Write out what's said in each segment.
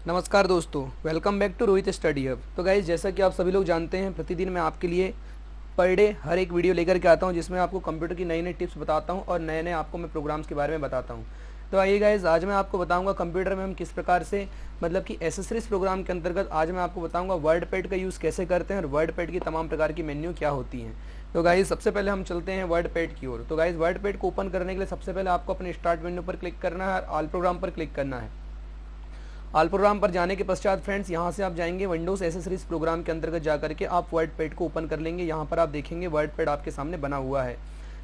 नमस्कार दोस्तों, welcome back to Rohit study hub. तो गाइज, जैसा कि आप सभी लोग जानते हैं, प्रतिदिन मैं आपके लिए पर डे हर एक वीडियो लेकर के आता हूं जिसमें आपको कंप्यूटर की नई नई टिप्स बताता हूं और नए नए आपको मैं प्रोग्राम्स के बारे में बताता हूं। तो आइए गाइज, आज मैं आपको बताऊंगा कंप्यूटर में हम किस प्रकार से मतलब कि एसेसरीज प्रोग्राम के अंतर्गत आज मैं आपको बताऊंगा वर्ड पैड का यूज़ कैसे करते हैं और वर्ड पैड की तमाम प्रकार की मेन्यू क्या होती हैं। तो गाइज, सबसे पहले हम चलते हैं वर्ड पैड की ओर। तो गाइज, वर्ड पैड को ओपन करने के लिए सबसे पहले आपको अपने स्टार्ट मेन्यू पर क्लिक करना है और ऑल प्रोग्राम पर क्लिक करना है। ऑल प्रोग्राम पर जाने के पश्चात फ्रेंड्स यहाँ से आप जाएंगे विंडोज़ एसेसरीज प्रोग्राम के अंतर्गत जाकर के आप वर्ड पैड को ओपन कर लेंगे। यहाँ पर आप देखेंगे वर्ड पैड आपके सामने बना हुआ है।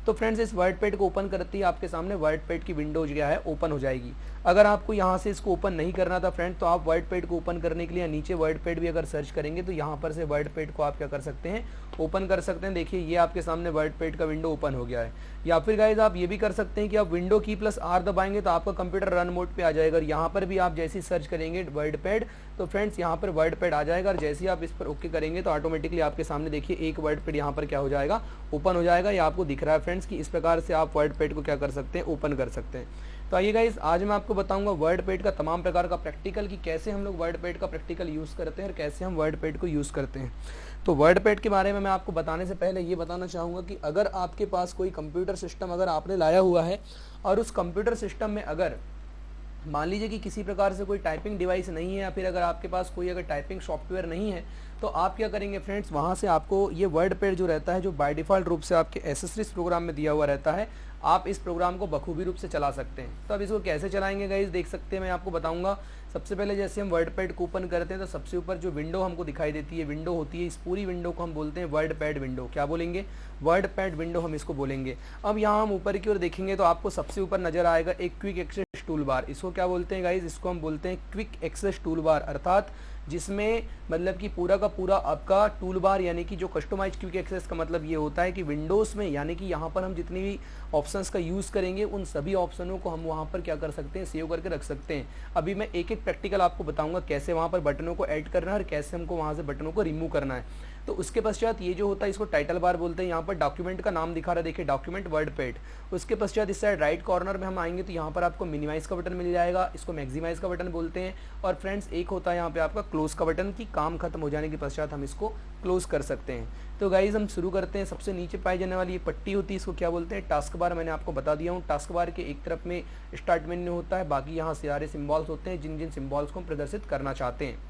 तो फ्रेंड्स, इस वर्ड पैड को ओपन करते ही आपके सामने वर्ड पैड की विंडो जो है ओपन हो जाएगी। अगर आपको यहाँ से इसको ओपन नहीं करना था फ्रेंड, तो आप वर्ड पैड को ओपन करने के लिए नीचे वर्ड पैड भी अगर सर्च करेंगे तो यहाँ पर से वर्ड पैड को आप क्या कर सकते हैं, ओपन कर सकते हैं। देखिए, ये आपके सामने वर्ड पैड का विंडो ओपन हो गया है। या फिर गाइज, आप ये भी कर सकते हैं कि आप विंडो की प्लस आर दबाएंगे तो आपका कंप्यूटर रन मोड पे आ जाएगा और यहाँ पर भी आप जैसे सर्च करेंगे वर्ड पैड, तो फ्रेंड्स यहाँ पर वर्ड पैड आ जाएगा और जैसे ही आप इस पर ओके करेंगे तो ऑटोमेटिकली आपके सामने देखिए एक वर्ड पैड यहाँ पर क्या हो जाएगा, ओपन हो जाएगा। ये आपको दिख रहा है फ्रेंड्स कि इस प्रकार से आप वर्ड पैड को क्या कर सकते हैं, ओपन कर सकते हैं। तो आइए गाइस, आज मैं आपको बताऊंगा वर्ड पैड का तमाम प्रकार का प्रैक्टिकल कि कैसे हम लोग वर्ड पैड का प्रैक्टिकल यूज़ करते हैं और कैसे हम वर्ड पैड को यूज़ करते हैं। तो वर्ड पैड के बारे में मैं आपको बताने से पहले ये बताना चाहूँगा कि अगर आपके पास कोई कंप्यूटर सिस्टम अगर आपने लाया हुआ है और उस कंप्यूटर सिस्टम में अगर मान लीजिए कि किसी प्रकार से कोई टाइपिंग डिवाइस नहीं है या फिर अगर आपके पास कोई अगर टाइपिंग सॉफ्टवेयर नहीं है, तो आप क्या करेंगे फ्रेंड्स, वहाँ से आपको ये वर्ड पैड जो रहता है, जो बाय डिफ़ॉल्ट रूप से आपके एसेसरीज प्रोग्राम में दिया हुआ रहता है, आप इस प्रोग्राम को बखूबी रूप से चला सकते हैं। तो अब इसको कैसे चलाएंगे गाइस, देख सकते हैं, मैं आपको बताऊंगा। सबसे पहले जैसे हम वर्ड पैड को ओपन करते हैं तो सबसे ऊपर जो विंडो हमको दिखाई देती है, विंडो होती है, इस पूरी विंडो को हम बोलते हैं वर्ड पैड विंडो। क्या बोलेंगे? वर्ड पैड विंडो हम इसको बोलेंगे। अब यहाँ हम ऊपर की ओर देखेंगे तो आपको सबसे ऊपर नजर आएगा एक क्विक एक्सेस टूल बार। इसको क्या बोलते हैं गाइज? इसको हम बोलते हैं क्विक एक्सेस टूल बार, अर्थात जिसमें मतलब कि पूरा का पूरा आपका टूल बार, यानी कि जो कस्टमाइज क्विक एक्सेस का मतलब ये होता है कि विंडोज़ में, यानी कि यहाँ पर हम जितनी भी ऑप्शंस का यूज़ करेंगे उन सभी ऑप्शनों को हम वहाँ पर क्या कर सकते हैं, सेव करके रख सकते हैं। अभी मैं एक एक प्रैक्टिकल आपको बताऊंगा कैसे वहाँ पर बटनों को ऐड करना है और कैसे हमको वहाँ से बटनों को रिमूव करना है। तो उसके पश्चात ये जो होता है इसको टाइटल बार बोलते हैं। यहाँ पर डॉक्यूमेंट का नाम दिखा रहा है, देखिए डॉक्यूमेंट वर्ड पैड। उसके पश्चात इस साइड राइट कॉर्नर में हम आएंगे तो यहाँ पर आपको मिनिमाइज का बटन मिल जाएगा, इसको मैक्सिमाइज का बटन बोलते हैं। और फ्रेंड्स, एक होता है यहाँ पे आपका क्लोज का बटन, की काम खत्म हो जाने के पश्चात हम इसको क्लोज कर सकते हैं। तो गाइज, हम शुरू करते हैं। सबसे नीचे पाई जाने वाली ये पट्टी होती है, इसको क्या बोलते हैं? Task bar. मैंने आपको बता दिया हूँ, टास्क बार के एक तरफ में स्टार्ट मेन्यू होता है, बाकी यहाँ सारे सिम्बॉल्स होते हैं जिन जिन सिम्बॉल्स को हम प्रदर्शित करना चाहते हैं।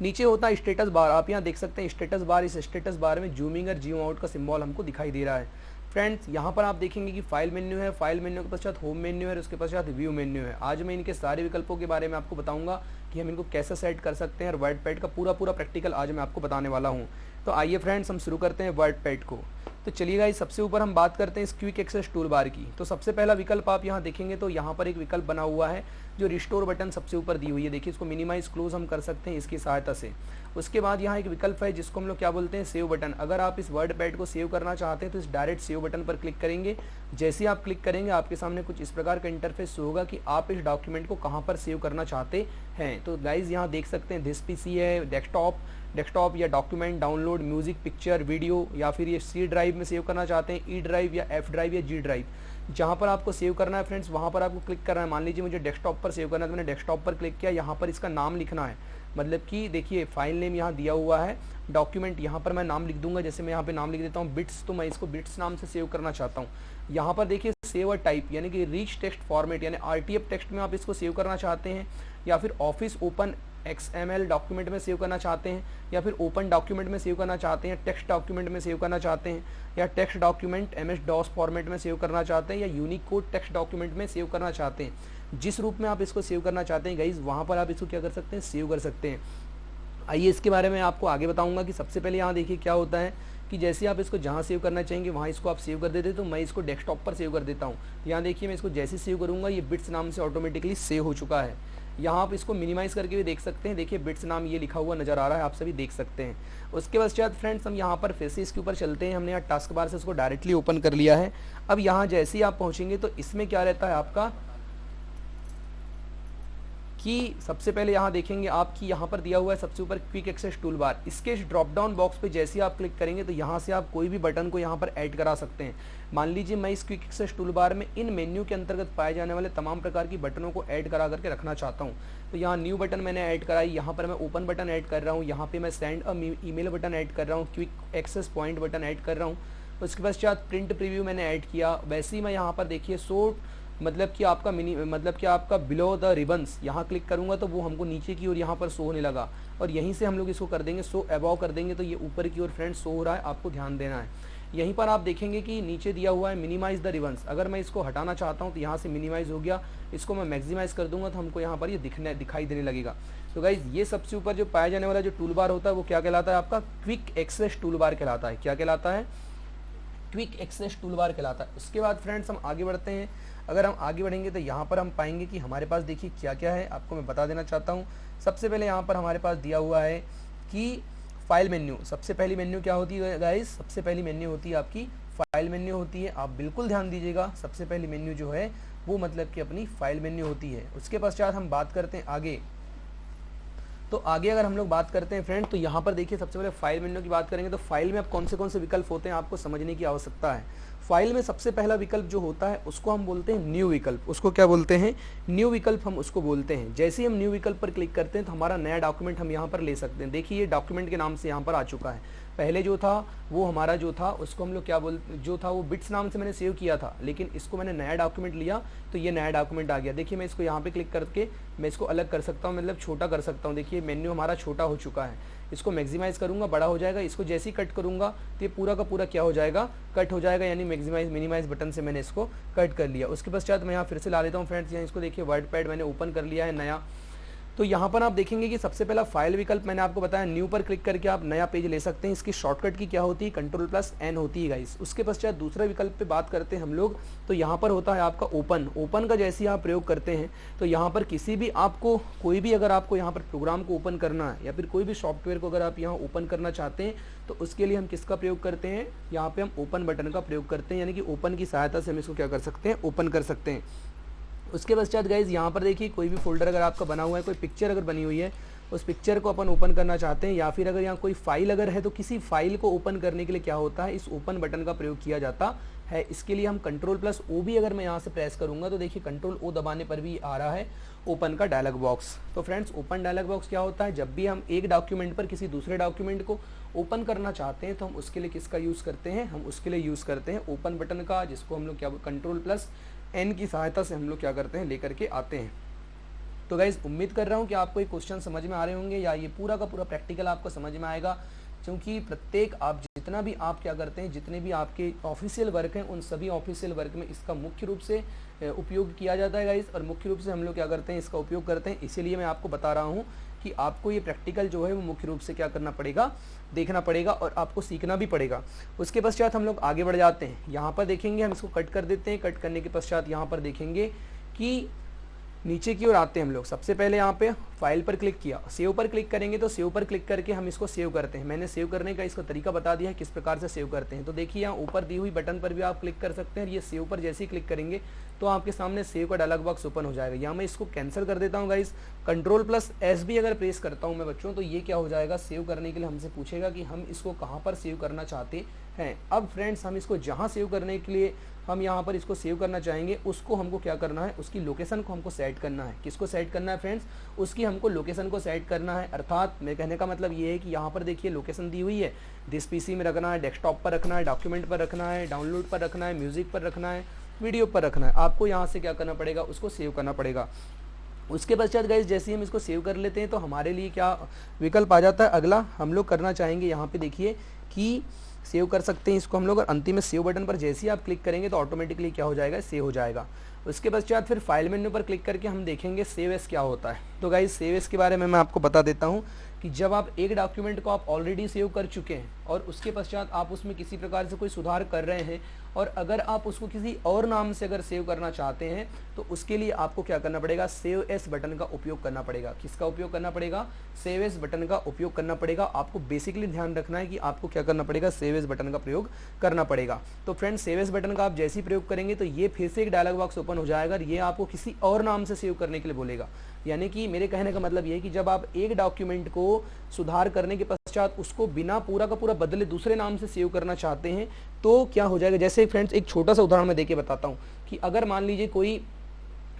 नीचे होता है स्टेटस बार। आप यहाँ देख सकते हैं स्टेटस बार। इस स्टेटस बार में जूमिंग और जूम आउट का सिंबल हमको दिखाई दे रहा है। फ्रेंड्स, यहाँ पर आप देखेंगे कि फाइल मेन्यू है, फाइल मेन्यू के पश्चात होम मेन्यू है, उसके पश्चात व्यू मेन्यू है। आज मैं इनके सारे विकल्पों के बारे में आपको बताऊंगा कि हम इनको कैसे सेट कर सकते हैं और वर्ड पैड का पूरा प्रैक्टिकल आज मैं आपको बताने वाला हूँ। तो आइए फ्रेंड्स, हम शुरू करते हैं वर्ड पैड को। तो चलिए गाइस, सबसे ऊपर हम बात करते हैं इस क्विक एक्सेस टूल बार की। तो सबसे पहला विकल्प आप यहाँ देखेंगे तो यहाँ पर एक विकल्प बना हुआ है जो रिस्टोर बटन सबसे ऊपर दी हुई है। देखिए, इसको मिनिमाइज क्लोज हम कर सकते हैं इसकी सहायता से। उसके बाद यहाँ एक विकल्प है जिसको हम लोग क्या बोलते हैं, सेव बटन। अगर आप इस वर्ड पैड को सेव करना चाहते हैं तो इस डायरेक्ट सेव बटन पर क्लिक करेंगे। जैसे ही आप क्लिक करेंगे आपके सामने कुछ इस प्रकार का इंटरफेस होगा कि आप इस डॉक्यूमेंट को कहाँ पर सेव करना चाहते हैं। तो गाइज, यहाँ देख सकते हैं दिस पीसी है, डेस्कटॉप या document, download, music, picture, video, या फिर ये सी ड्राइव में सेव करना चाहते हैं, ई ड्राइव या एफ ड्राइव या जी ड्राइव। जहाँ पर आपको सेव करना है फ्रेंड्स, वहाँ पर आपको क्लिक करना है। मान लीजिए मुझे डेस्कटॉप पर सेव करना है तो मैंने डेस्कटॉप पर क्लिक किया। यहाँ पर इसका नाम लिखना है, मतलब कि देखिए फाइल नेम यहाँ दिया हुआ है डॉक्यूमेंट, यहाँ पर मैं नाम लिख दूंगा। जैसे मैं यहाँ पे नाम लिख देता हूँ बिट्स, तो मैं इसको बिट्स नाम से सेव करना चाहता हूँ। यहाँ पर देखिए सेव अ टाइप, यानी कि रिच टेक्स्ट फॉर्मेट, यानी आरटीएफ टेक्स्ट में आप इसको सेव करना चाहते हैं, या फिर ऑफिस ओपन XML डॉक्यूमेंट में सेव करना चाहते हैं, या फिर ओपन डॉक्यूमेंट में सेव करना चाहते हैं, टेक्स्ट डॉक्यूमेंट में सेव करना चाहते हैं, या text document MS DOS format में सेव करना चाहते हैं, या यूनिकोड टेक्स्ट डॉक्यूमेंट में सेव करना चाहते हैं। जिस रूप में आप इसको सेव करना चाहते हैं गाइज, वहाँ पर आप इसको क्या कर सकते हैं, सेव कर सकते हैं। आइए इसके बारे में आपको आगे बताऊंगा कि सबसे पहले यहाँ देखिए क्या होता है कि जैसे आप इसको जहाँ सेव करना चाहेंगे वहाँ इसको आप सेव कर देते, तो मैं इसको डेस्कटॉप पर सेव कर देता हूँ। यहाँ देखिए मैं इसको जैसे सेव करूँगा ये बिट्स नाम से ऑटोमेटिकली सेव हो चुका है। यहाँ आप इसको मिनिमाइज करके भी देख सकते हैं, देखिए बिट्स नाम ये लिखा हुआ नजर आ रहा है, आप सभी देख सकते हैं। उसके पश्चात फ्रेंड्स, हम यहाँ पर फिर से इसके ऊपर चलते हैं। हमने यहाँ टास्क बार से इसको डायरेक्टली ओपन कर लिया है। अब यहाँ जैसे ही आप पहुँचेंगे तो इसमें क्या रहता है आपका कि सबसे पहले यहाँ देखेंगे आपकी यहाँ पर दिया हुआ है सबसे ऊपर क्विक एक्सेस टूल बार। इसके ड्रॉप डाउन बॉक्स पे जैसे ही आप क्लिक करेंगे तो यहाँ से आप कोई भी बटन को यहाँ पर ऐड करा सकते हैं। मान लीजिए मैं इस क्विक एक्सेस टूल बार में इन मेन्यू के अंतर्गत पाए जाने वाले तमाम प्रकार की बटनों को ऐड करा करके रखना चाहता हूँ। तो यहाँ न्यू बटन मैंने ऐड कराई, यहाँ पर मैं ओपन बटन ऐड कर रहा हूँ, यहाँ पर मैं send a email button add कर रहा हूँ, quick access point button add कर रहा हूँ। उसके पश्चात प्रिंट प्रीव्यू मैंने ऐड किया। वैसे ही मैं यहाँ पर देखिए सो मतलब कि आपका बिलो द रिबन्स यहाँ क्लिक करूँगा तो वो हमको नीचे की ओर यहाँ पर शो होने लगा, और यहीं से हम लोग इसको कर देंगे शो अबाव कर देंगे तो ये ऊपर की ओर फ्रेंड्स शो हो रहा है, आपको ध्यान देना है। यहीं पर आप देखेंगे कि नीचे दिया हुआ है मिनिमाइज द रिबन्स। अगर मैं इसको हटाना चाहता हूँ तो यहाँ से मिनिमाइज हो गया, इसको मैं मैक्सिमाइज कर दूंगा तो हमको यहाँ पर ये दिखाई देने लगेगा। तो गाइज ये सबसे ऊपर जो पाया जाने वाला जो टूल बार होता है वो क्या कहलाता है, आपका क्विक एक्सेस टूल बार कहलाता है। क्या कहलाता है, क्विक एक्सेस टूल बार कहलाता है। उसके बाद फ्रेंड्स हम आगे बढ़ते हैं। अगर हम आगे बढ़ेंगे तो यहाँ पर हम पाएंगे कि हमारे पास देखिए क्या क्या है, आपको मैं बता देना चाहता हूँ। सबसे पहले यहाँ पर हमारे पास दिया हुआ है कि फाइल मेन्यू। सबसे पहली मेन्यू क्या होती है गाइस, सबसे पहली मेन्यू होती है आपकी फाइल मेन्यू होती है। आप बिल्कुल ध्यान दीजिएगा, सबसे पहली मेन्यू जो है वो मतलब कि अपनी फाइल मेन्यू होती है। उसके पश्चात हम बात करते हैं आगे। तो आगे अगर हम लोग बात करते हैं फ्रेंड तो यहाँ पर देखिए सबसे पहले फाइल मेन्यू की बात करेंगे तो फाइल में अब कौन से विकल्प होते हैं आपको समझने की आवश्यकता है। फाइल में सबसे पहला विकल्प जो होता है उसको हम बोलते हैं न्यू विकल्प। उसको क्या बोलते हैं, न्यू विकल्प हम उसको बोलते हैं। जैसे ही हम न्यू विकल्प पर क्लिक करते हैं तो हमारा नया डॉक्यूमेंट हम यहाँ पर ले सकते हैं। देखिए ये डॉक्यूमेंट के नाम से यहाँ पर आ चुका है। पहले जो था वो हमारा जो था उसको हम लोग क्या जो था वो बिट्स नाम से मैंने सेव किया था, लेकिन इसको मैंने नया डॉक्यूमेंट लिया तो ये नया डॉक्यूमेंट आ गया। देखिए मैं इसको यहाँ पे क्लिक करके मैं इसको अलग कर सकता हूँ, मतलब छोटा कर सकता हूँ। देखिए मेन्यू हमारा छोटा हो चुका है, इसको मैक्सिमाइज करूँगा बड़ा हो जाएगा। इसको जैसे ही कट करूँगा तो ये पूरा का पूरा क्या हो जाएगा, कट हो जाएगा, यानी मैक्सिमाइज मिनिमाइज बटन से मैंने इसको कट कर लिया। उसके पश्चात मैं यहाँ फिर से ला लेता हूँ फ्रेंड्स। यहाँ इसको देखिए वर्ड पैड मैंने ओपन कर लिया है नया। तो यहाँ पर आप देखेंगे कि सबसे पहला फाइल विकल्प मैंने आपको बताया, न्यू पर क्लिक करके आप नया पेज ले सकते हैं। इसकी शॉर्टकट की क्या होती है, Ctrl+N होती है गाइस। उसके पश्चात दूसरा विकल्प पे बात करते हैं हम लोग, तो यहाँ पर होता है आपका ओपन। ओपन का जैसे ही आप प्रयोग करते हैं तो यहाँ पर किसी भी आपको कोई भी अगर आपको यहाँ पर प्रोग्राम को ओपन करना है या फिर कोई भी सॉफ्टवेयर को अगर आप यहाँ ओपन करना चाहते हैं तो उसके लिए हम किसका प्रयोग करते हैं, यहाँ पे हम ओपन बटन का प्रयोग करते हैं, यानी कि ओपन की सहायता से हम इसको क्या कर सकते हैं, ओपन कर सकते हैं। उसके पश्चात गाइज यहाँ पर देखिए कोई भी फोल्डर अगर आपका बना हुआ है, कोई पिक्चर अगर बनी हुई है, उस पिक्चर को अपन ओपन करना चाहते हैं, या फिर अगर यहाँ कोई फाइल अगर है तो किसी फाइल को ओपन करने के लिए क्या होता है, इस ओपन बटन का प्रयोग किया जाता है। इसके लिए हम Ctrl+O भी अगर मैं यहाँ से प्रेस करूँगा तो देखिए Ctrl+O दबाने पर भी आ रहा है ओपन का डायलॉग बॉक्स। तो फ्रेंड्स ओपन डायलॉग बॉक्स क्या होता है, जब भी हम एक डॉक्यूमेंट पर किसी दूसरे डॉक्यूमेंट को ओपन करना चाहते हैं तो हम उसके लिए किसका यूज़ करते हैं, हम उसके लिए यूज़ करते हैं ओपन बटन का, जिसको हम लोग क्या Ctrl+N की सहायता से हम लोग क्या करते हैं, लेकर के आते हैं। तो गाइज उम्मीद कर रहा हूँ कि आपको ये क्वेश्चन समझ में आ रहे होंगे, या ये पूरा का पूरा प्रैक्टिकल आपको समझ में आएगा, क्योंकि प्रत्येक आप जितना भी आप क्या करते हैं, जितने भी आपके ऑफिशियल वर्क हैं उन सभी ऑफिशियल वर्क में इसका मुख्य रूप से उपयोग किया जाता है गाइज, और मुख्य रूप से हम लोग क्या करते हैं, इसका उपयोग करते हैं। इसीलिए मैं आपको बता रहा हूँ कि आपको ये प्रैक्टिकल जो है वो मुख्य रूप से क्या करना पड़ेगा, देखना पड़ेगा और आपको सीखना भी पड़ेगा। उसके पश्चात हम लोग आगे बढ़ जाते हैं। यहाँ पर देखेंगे हम इसको कट कर देते हैं। कट करने के पश्चात यहाँ पर देखेंगे कि नीचे की ओर आते हैं हम लोग। सबसे पहले यहाँ पे फाइल पर क्लिक किया, सेव पर क्लिक करेंगे तो सेव पर क्लिक करके हम इसको सेव करते हैं। मैंने सेव करने का इसका तरीका बता दिया है किस प्रकार से सेव करते हैं। तो देखिए यहाँ ऊपर दी हुई बटन पर भी आप क्लिक कर सकते हैं। ये सेव पर जैसे ही क्लिक करेंगे तो आपके सामने सेव का डायलॉग बॉक्स ओपन हो जाएगा। यहाँ मैं इसको कैंसिल कर देता हूँ गाइस। Ctrl+S भी अगर प्रेस करता हूँ मैं बच्चों तो ये क्या हो जाएगा, सेव करने के लिए हमसे पूछेगा कि हम इसको कहाँ पर सेव करना चाहते हैं। अब फ्रेंड्स हम इसको जहाँ सेव करने के लिए हम यहाँ पर इसको सेव करना चाहेंगे उसको हमको क्या करना है, उसकी लोकेशन को हमको सेट करना है। किसको सेट करना है फ्रेंड्स, उसकी हमको लोकेशन को सेट करना है। अर्थात मेरे कहने का मतलब ये है कि यहाँ पर देखिए लोकेशन दी हुई है, दिस पीसी में रखना है, डेस्कटॉप पर रखना है, डॉक्यूमेंट पर रखना है, डाउनलोड पर रखना है, म्यूजिक पर रखना है, वीडियो पर रखना है। आपको यहाँ से क्या करना पड़ेगा, उसको सेव करना पड़ेगा। उसके पश्चात गाइस जैसे ही हम इसको सेव कर लेते हैं तो हमारे लिए क्या विकल्प आ जाता है, अगला हम लोग करना चाहेंगे यहाँ पे देखिए कि सेव कर सकते हैं इसको हम लोग, और अंतिम में सेव बटन पर जैसे ही आप क्लिक करेंगे तो ऑटोमेटिकली क्या हो जाएगा, सेव हो जाएगा। उसके पश्चात फिर फाइल मेन्यू पर क्लिक करके हम देखेंगे सेव एस क्या होता है। तो गाइस सेव एस के बारे में मैं आपको बता देता हूँ कि जब आप एक डॉक्यूमेंट को आप ऑलरेडी सेव कर चुके हैं और उसके पश्चात आप उसमें किसी प्रकार से कोई सुधार कर रहे हैं और अगर आप उसको किसी और नाम से अगर सेव करना चाहते हैं तो उसके लिए आपको क्या करना पड़ेगा, सेव एस बटन का उपयोग करना पड़ेगा। किसका उपयोग करना पड़ेगा, सेव एस बटन का उपयोग करना पड़ेगा। आपको बेसिकली ध्यान रखना है कि आपको क्या करना पड़ेगा, सेव एस बटन का प्रयोग करना पड़ेगा। तो फ्रेंड्स सेव एस बटन का आप जैसे ही प्रयोग करेंगे तो ये फिर से एक डायलॉग बॉक्स ओपन हो जाएगा और ये आपको किसी और नाम से सेव करने के लिए बोलेगा। यानी कि मेरे कहने का मतलब ये है कि जब आप एक डॉक्यूमेंट को सुधार करने के पश्चात उसको बिना पूरा का पूरा बदले दूसरे नाम से सेव करना चाहते हैं तो क्या हो जाएगा। जैसे फ्रेंड्स एक छोटा सा उदाहरण मैं देके बताता हूँ कि अगर मान लीजिए कोई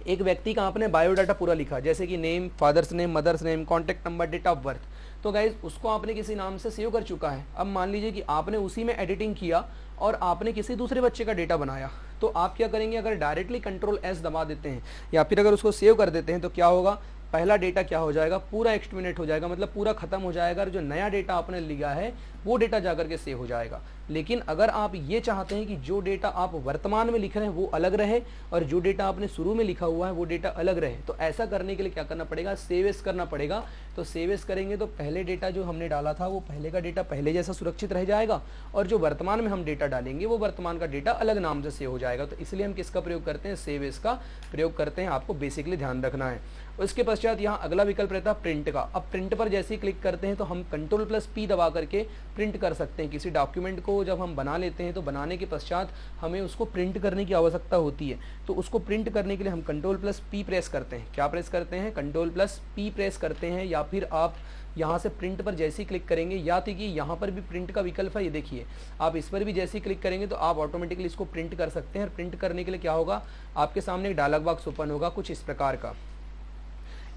एक व्यक्ति का आपने बायोडाटा पूरा लिखा, जैसे कि name, father's name, mother's name, contact number, date of birth, तो गाइज उसको आपने किसी नाम से सेव कर चुका है। अब मान लीजिए कि आपने उसी में एडिटिंग किया और आपने किसी दूसरे बच्चे का डेटा बनाया, तो आप क्या करेंगे, अगर डायरेक्टली कंट्रोल एस दबा देते हैं या फिर अगर उसको सेव कर देते हैं तो क्या होगा, पहला डेटा क्या हो जाएगा, पूरा एक्सटर्मिनेट हो जाएगा, मतलब पूरा खत्म हो जाएगा और जो नया डेटा आपने लिया है वो डेटा जाकर के सेव हो जाएगा। लेकिन अगर आप ये चाहते हैं कि जो डेटा आप वर्तमान में लिख रहे हैं वो अलग रहे और जो डेटा आपने शुरू में लिखा हुआ है वो डेटा अलग रहे, तो ऐसा करने के लिए क्या करना पड़ेगा, सेव एस करना पड़ेगा। तो सेव एस करेंगे तो पहले डेटा जो हमने डाला था वो पहले का डेटा पहले जैसा सुरक्षित रह जाएगा और जो वर्तमान में हम डेटा डालेंगे वो वर्तमान का डेटा अलग नाम से सेव हो जाएगा। तो इसलिए हम किसका प्रयोग करते हैं, सेव एस का प्रयोग करते हैं। आपको बेसिकली ध्यान रखना है। उसके पश्चात यहाँ अगला विकल्प रहता है प्रिंट का। अब प्रिंट पर जैसे ही क्लिक करते हैं तो हम कंट्रोल प्लस पी दबा करके प्रिंट कर सकते हैं। किसी डॉक्यूमेंट को जब हम बना लेते हैं तो बनाने के पश्चात हमें उसको प्रिंट करने की आवश्यकता होती है, तो उसको प्रिंट करने के लिए हम कंट्रोल प्लस पी प्रेस करते हैं। क्या प्रेस करते हैं, कंट्रोल प्लस पी प्रेस करते हैं। या फिर आप यहाँ से प्रिंट पर जैसे ही क्लिक करेंगे, या तो कि यहाँ पर भी प्रिंट का विकल्प है, ये देखिए आप इस पर भी जैसे ही क्लिक करेंगे तो आप ऑटोमेटिकली इसको प्रिंट कर सकते हैं। प्रिंट करने के लिए क्या होगा, आपके सामने एक डायलॉग बॉक्स ओपन होगा कुछ इस प्रकार का।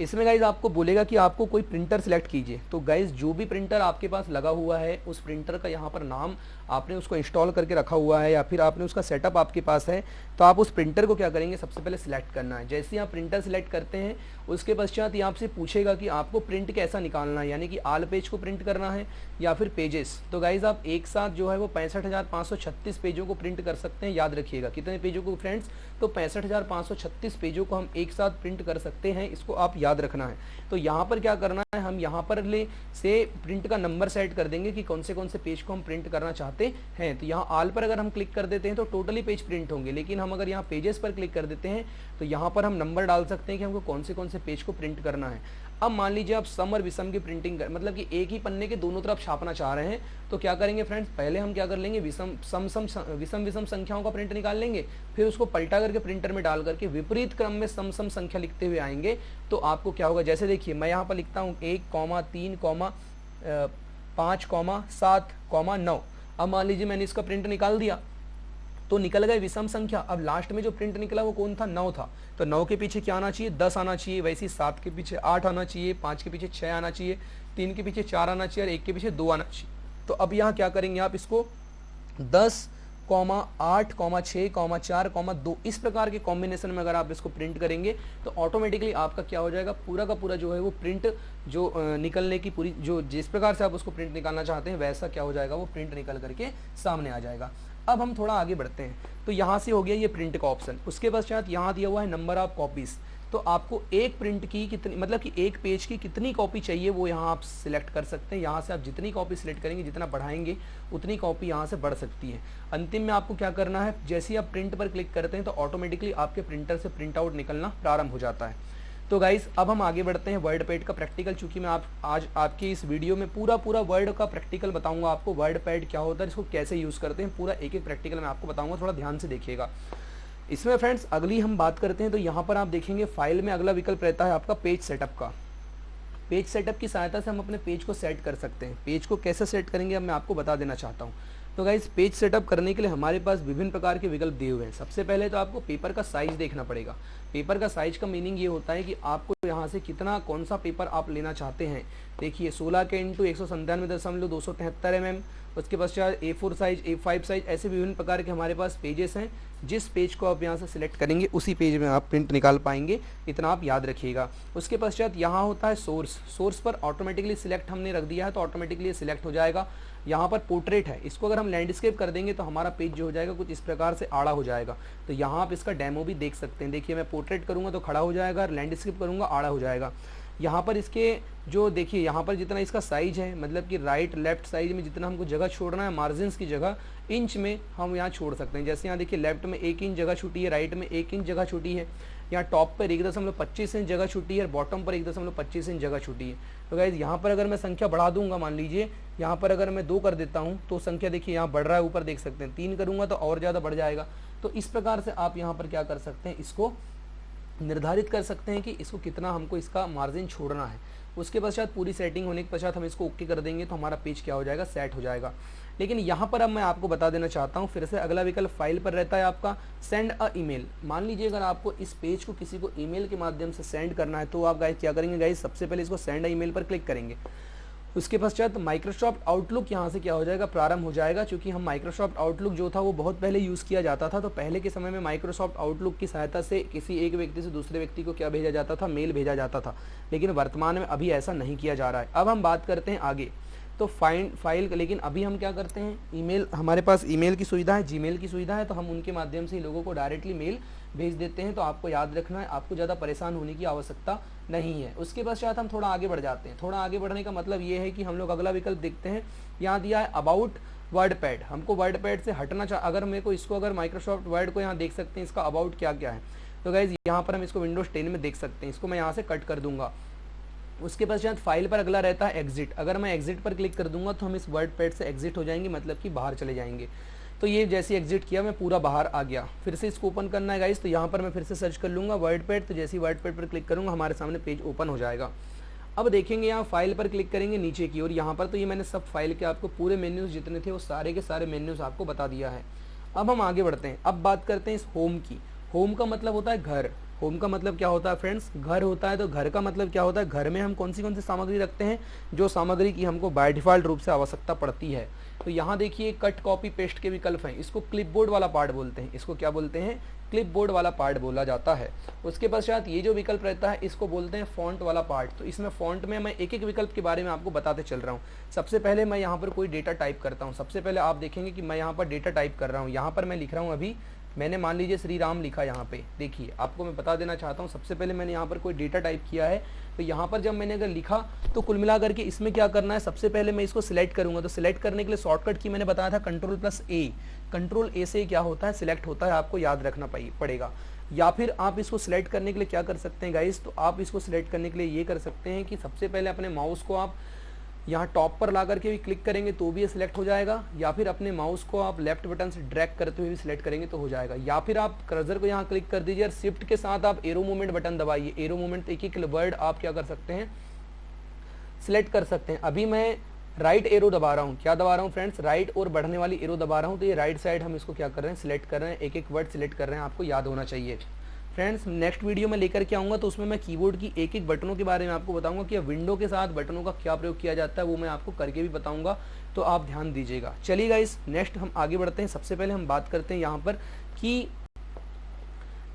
इसमें गाइज आपको बोलेगा कि आपको कोई प्रिंटर सेलेक्ट कीजिए। तो गाइज जो भी प्रिंटर आपके पास लगा हुआ है उस प्रिंटर का यहाँ पर नाम आपने उसको इंस्टॉल करके रखा हुआ है या फिर आपने उसका सेटअप आपके पास है, तो आप उस प्रिंटर को क्या करेंगे, सबसे पहले सिलेक्ट करना है। जैसे ही आप प्रिंटर सिलेक्ट करते हैं उसके पश्चात ये आपसे पूछेगा कि आपको प्रिंट कैसा निकालना है, यानी कि आल पेज को प्रिंट करना है या फिर पेजेस। तो गाइज आप एक साथ जो है वो 65,536 पेजों को प्रिंट कर सकते हैं। याद रखिएगा कितने पेजों को फ्रेंड्स, तो 65,536 पेजों को हम एक साथ प्रिंट कर सकते हैं, इसको आप याद रखना है। तो यहाँ पर क्या करना है, हम यहाँ पर ले से प्रिंट का नंबर सेट कर देंगे कि कौन से पेज को हम प्रिंट करना चाहते हैं। तो यहाँ आल पर अगर हम क्लिक कर देते हैं तो टोटली पेज प्रिंट होंगे, लेकिन हम अगर यहाँ पेजेस पर क्लिक कर देते हैं तो यहाँ पर हम नंबर डाल सकते हैं कि हमको कौन से पेज को प्रिंट करना है। अब मान लीजिए आप सम और विषम की प्रिंटिंग मतलब कि एक ही पन्ने के दोनों तरफ छापना चाह रहे हैं, तो क्या करेंगे फ्रेंड्स, पहले हम क्या कर लेंगे, विषम संख्याओं का प्रिंट निकाल लेंगे, फिर उसको पलटा करके प्रिंटर में डाल करके विपरीत क्रम में सम संख्या लिखते हुए आएंगे। तो आपको क्या होगा, जैसे देखिए मैं यहाँ पर लिखता हूँ 1,3,5,7,9। अब मान लीजिए मैंने इसका प्रिंट निकाल दिया तो निकल गए विषम संख्या। अब लास्ट में जो प्रिंट निकला वो कौन था, 9 था। तो 9 के पीछे क्या आना चाहिए, 10 आना चाहिए। वैसे ही 7 के पीछे 8 आना चाहिए, 5 के पीछे 6 आना चाहिए, 3 के पीछे 4 आना चाहिए और 1 के पीछे 2 आना चाहिए। तो अब यहाँ क्या करेंगे आप, इसको 10, 8, 6, 4, 2 इस प्रकार के कॉम्बिनेशन में अगर आप इसको प्रिंट करेंगे तो ऑटोमेटिकली आपका क्या हो जाएगा, पूरा का पूरा जो है वो प्रिंट जो निकलने की पूरी जो जिस प्रकार से आप उसको प्रिंट निकालना चाहते हैं वैसा क्या हो जाएगा, वो प्रिंट निकल करके सामने आ जाएगा। अब हम थोड़ा आगे बढ़ते हैं। तो यहाँ से हो गया ये प्रिंट का ऑप्शन। उसके पश्चात यहाँ दिया हुआ है नंबर ऑफ कॉपीज़। तो आपको एक प्रिंट की कितनी, मतलब कि एक पेज की कितनी कॉपी चाहिए वो यहाँ आप सिलेक्ट कर सकते हैं। यहाँ से आप जितनी कॉपी सिलेक्ट करेंगे, जितना बढ़ाएंगे उतनी कॉपी यहाँ से बढ़ सकती है। अंतिम में आपको क्या करना है, जैसे ही आप प्रिंट पर क्लिक करते हैं तो ऑटोमेटिकली आपके प्रिंटर से प्रिंट आउट निकलना प्रारंभ हो जाता है। तो गाइज अब हम आगे बढ़ते हैं वर्ड पैड का प्रैक्टिकल। चूंकि मैं आज आपकी इस वीडियो में पूरा वर्ड का प्रैक्टिकल बताऊंगा आपको, वर्ड पैड क्या होता है, इसको कैसे यूज़ करते हैं, पूरा एक एक प्रैक्टिकल मैं आपको बताऊंगा, थोड़ा ध्यान से देखिएगा। इसमें फ्रेंड्स अगली हम बात करते हैं तो यहाँ पर आप देखेंगे फाइल में अगला विकल्प रहता है आपका पेज सेटअप का। पेज सेटअप की सहायता से हम अपने पेज को सेट कर सकते हैं। पेज को कैसे सेट करेंगे अब मैं आपको बता देना चाहता हूँ। तो गाइस पेज सेटअप करने के लिए हमारे पास विभिन्न प्रकार के विकल्प दिए हुए हैं। सबसे पहले तो आपको पेपर का साइज देखना पड़ेगा। पेपर का साइज का मीनिंग ये होता है कि आपको यहाँ से कितना कौन सा पेपर आप लेना चाहते हैं। देखिए 16 के इंटू 197.273 mm, उसके पश्चात A4 साइज, A5 साइज, ऐसे विभिन्न प्रकार के हमारे पास पेजेस हैं। जिस पेज को आप यहाँ से सिलेक्ट करेंगे उसी पेज में आप प्रिंट निकाल पाएंगे, इतना आप याद रखिएगा। उसके पश्चात यहाँ होता है सोर्स पर ऑटोमेटिकली सिलेक्ट हमने रख दिया है तो ऑटोमेटिकली सिलेक्ट हो जाएगा। यहाँ पर पोर्ट्रेट है, इसको अगर हम लैंडस्केप कर देंगे तो हमारा पेज जो हो जाएगा कुछ इस प्रकार से आड़ा हो जाएगा। तो यहाँ आप इसका डेमो भी देख सकते हैं। देखिए मैं पोर्ट्रेट करूँगा तो खड़ा हो जाएगा और लैंडस्केप करूँगा आड़ा हो जाएगा। यहाँ पर इसके जो देखिए यहाँ पर जितना इसका साइज है, मतलब कि राइट लेफ्ट साइड में जितना हमको जगह छोड़ना है मार्जिन की जगह, इंच में हम यहाँ छोड़ सकते हैं। जैसे यहाँ देखिए लेफ्ट में 1 इंच जगह छूटी है, राइट में 1 इंच जगह छूटी है, यहाँ टॉप पर 1.25 इंच जगह छूटी है और बॉटम पर 1.25 इंच जगह छूटी है। तो गाइज यहाँ पर अगर मैं संख्या बढ़ा दूंगा, मान लीजिए यहाँ पर अगर मैं 2 कर देता हूँ तो संख्या देखिए यहाँ बढ़ रहा है, ऊपर देख सकते हैं। 3 करूँगा तो और ज़्यादा बढ़ जाएगा। तो इस प्रकार से आप यहाँ पर क्या कर सकते हैं, इसको निर्धारित कर सकते हैं कि इसको कितना हमको इसका मार्जिन छोड़ना है। उसके पश्चात पूरी सेटिंग होने के पश्चात हम इसको ओके कर देंगे तो हमारा पेज क्या हो जाएगा, सेट हो जाएगा। लेकिन यहाँ पर अब मैं आपको बता देना चाहता हूँ फिर से, अगला विकल्प फाइल पर रहता है आपका सेंड अ ईमेल। मान लीजिए अगर आपको इस पेज को किसी को ईमेल के माध्यम से सेंड करना है तो आप गाइस क्या करेंगे, गाइस सबसे पहले इसको सेंड अ ईमेल पर क्लिक करेंगे। उसके पश्चात माइक्रोसॉफ्ट आउटलुक यहाँ से क्या हो जाएगा, प्रारंभ हो जाएगा। क्योंकि हम माइक्रोसॉफ्ट आउटलुक जो था वो बहुत पहले यूज़ किया जाता था, तो पहले के समय में माइक्रोसॉफ्ट आउटलुक की सहायता से किसी एक व्यक्ति से दूसरे व्यक्ति को क्या भेजा जाता था, मेल भेजा जाता था। लेकिन वर्तमान में अभी ऐसा नहीं किया जा रहा है। अब हम बात करते हैं आगे, तो फाइल, लेकिन अभी हम क्या करते हैं, ईमेल, हमारे पास ईमेल की सुविधा है, जीमेल की सुविधा है, तो हम उनके माध्यम से लोगों को डायरेक्टली मेल भेज देते हैं। तो आपको याद रखना है, आपको ज़्यादा परेशान होने की आवश्यकता नहीं है। उसके पश्चात हम थोड़ा आगे बढ़ जाते हैं। थोड़ा आगे बढ़ने का मतलब ये है कि हम लोग अगला विकल्प देखते हैं। यहाँ दिया है अबाउट वर्डपैड। हमको वर्डपैड से हटना अगर मेरे को इसको, अगर माइक्रोसॉफ्ट वर्ड को यहाँ देख सकते हैं इसका अबाउट क्या क्या है। तो गाइज यहाँ पर हम इसको विंडोज 10 में देख सकते हैं। इसको मैं यहाँ से कट कर दूंगा। उसके पश्चात फाइल पर अगला रहता है एग्जिट। अगर मैं एग्जिट पर क्लिक कर दूंगा तो हम इस वर्डपैड से एग्जिट हो जाएंगे, मतलब कि बाहर चले जाएंगे। तो ये जैसे एग्जिट किया मैं पूरा बाहर आ गया। फिर से इसको ओपन करना है गाइस, तो यहाँ पर मैं फिर से सर्च कर लूँगा वर्डपैड। तो जैसे ही वर्डपैड पर क्लिक करूँगा हमारे सामने पेज ओपन हो जाएगा। अब देखेंगे यहाँ फाइल पर क्लिक करेंगे नीचे की ओर। यहाँ पर तो ये मैंने सब फाइल के आपको पूरे मेन्यूज़ जितने थे वो सारे के सारे मेन्यूज़ आपको बता दिया है। अब हम आगे बढ़ते हैं। अब बात करते हैं इस होम की। होम का मतलब होता है घर। होम का मतलब क्या होता है फ्रेंड्स, घर होता है। तो घर का मतलब क्या होता है, घर में हम कौन सी सामग्री रखते हैं, जो सामग्री की हमको बाय डिफ़ॉल्ट रूप से आवश्यकता पड़ती है। तो यहाँ देखिए कट कॉपी पेस्ट के विकल्प हैं। इसको क्लिपबोर्ड वाला पार्ट बोलते हैं। इसको क्या बोलते हैं, क्लिपबोर्ड वाला पार्ट बोला जाता है। उसके पश्चात ये जो विकल्प रहता है इसको बोलते हैं फॉन्ट वाला पार्ट। तो इसमें फॉन्ट में मैं एक एक विकल्प के बारे में आपको बताते चल रहा हूँ। सबसे पहले मैं यहाँ पर कोई डेटा टाइप करता हूँ। सबसे पहले आप देखेंगे कि मैं यहाँ पर डेटा टाइप कर रहा हूँ। यहाँ पर मैं लिख रहा हूँ, अभी मैंने मान लीजिए श्री राम लिखा। यहाँ पे देखिए आपको मैं बता देना चाहता हूँ, सबसे पहले मैंने यहाँ पर कोई डेटा टाइप किया है। तो यहाँ पर जब मैंने अगर लिखा तो कुल मिला करके इसमें क्या करना है, सबसे पहले मैं इसको सिलेक्ट करूँगा। तो सिलेक्ट करने के लिए शॉर्टकट की मैंने बताया था Ctrl+A। Ctrl+A से क्या होता है, सिलेक्ट होता है, आपको याद रखना पड़ेगा। या फिर आप इसको सिलेक्ट करने के लिए क्या कर सकते हैं गाइस, तो आप इसको सिलेक्ट करने के लिए ये कर सकते हैं कि सबसे पहले अपने माउस को आप यहाँ टॉप पर ला करके भी क्लिक करेंगे तो भी ये सिलेक्ट हो जाएगा। या फिर अपने माउस को आप लेफ्ट बटन से ड्रैग करते हुए भी सिलेक्ट करेंगे तो हो जाएगा। या फिर आप कर्सर को यहाँ क्लिक कर दीजिए और शिफ्ट के साथ आप एरो मूवमेंट बटन दबाइए। एरो मूवमेंट एक एक वर्ड आप क्या कर सकते हैं, सिलेक्ट कर सकते हैं। अभी मैं राइट एरो दबा रहा हूँ। क्या दबा रहा हूँ फ्रेंड्स, राइट और बढ़ने वाली एरो दबा रहा हूँ। तो ये राइट साइड हम इसको क्या कर रहे हैं, सिलेक्ट कर रहे हैं। एक एक वर्ड सिलेक्ट कर रहे हैं, आपको याद होना चाहिए। फ्रेंड्स नेक्स्ट वीडियो में लेकर के आऊँगा तो उसमें मैं कीबोर्ड की एक एक बटनों के बारे में आपको बताऊंगा कि विंडो के साथ बटनों का क्या प्रयोग किया जाता है, वो मैं आपको करके भी बताऊंगा। तो आप ध्यान दीजिएगा। चलिए गाइस नेक्स्ट हम आगे बढ़ते हैं। सबसे पहले हम बात करते हैं यहाँ पर कि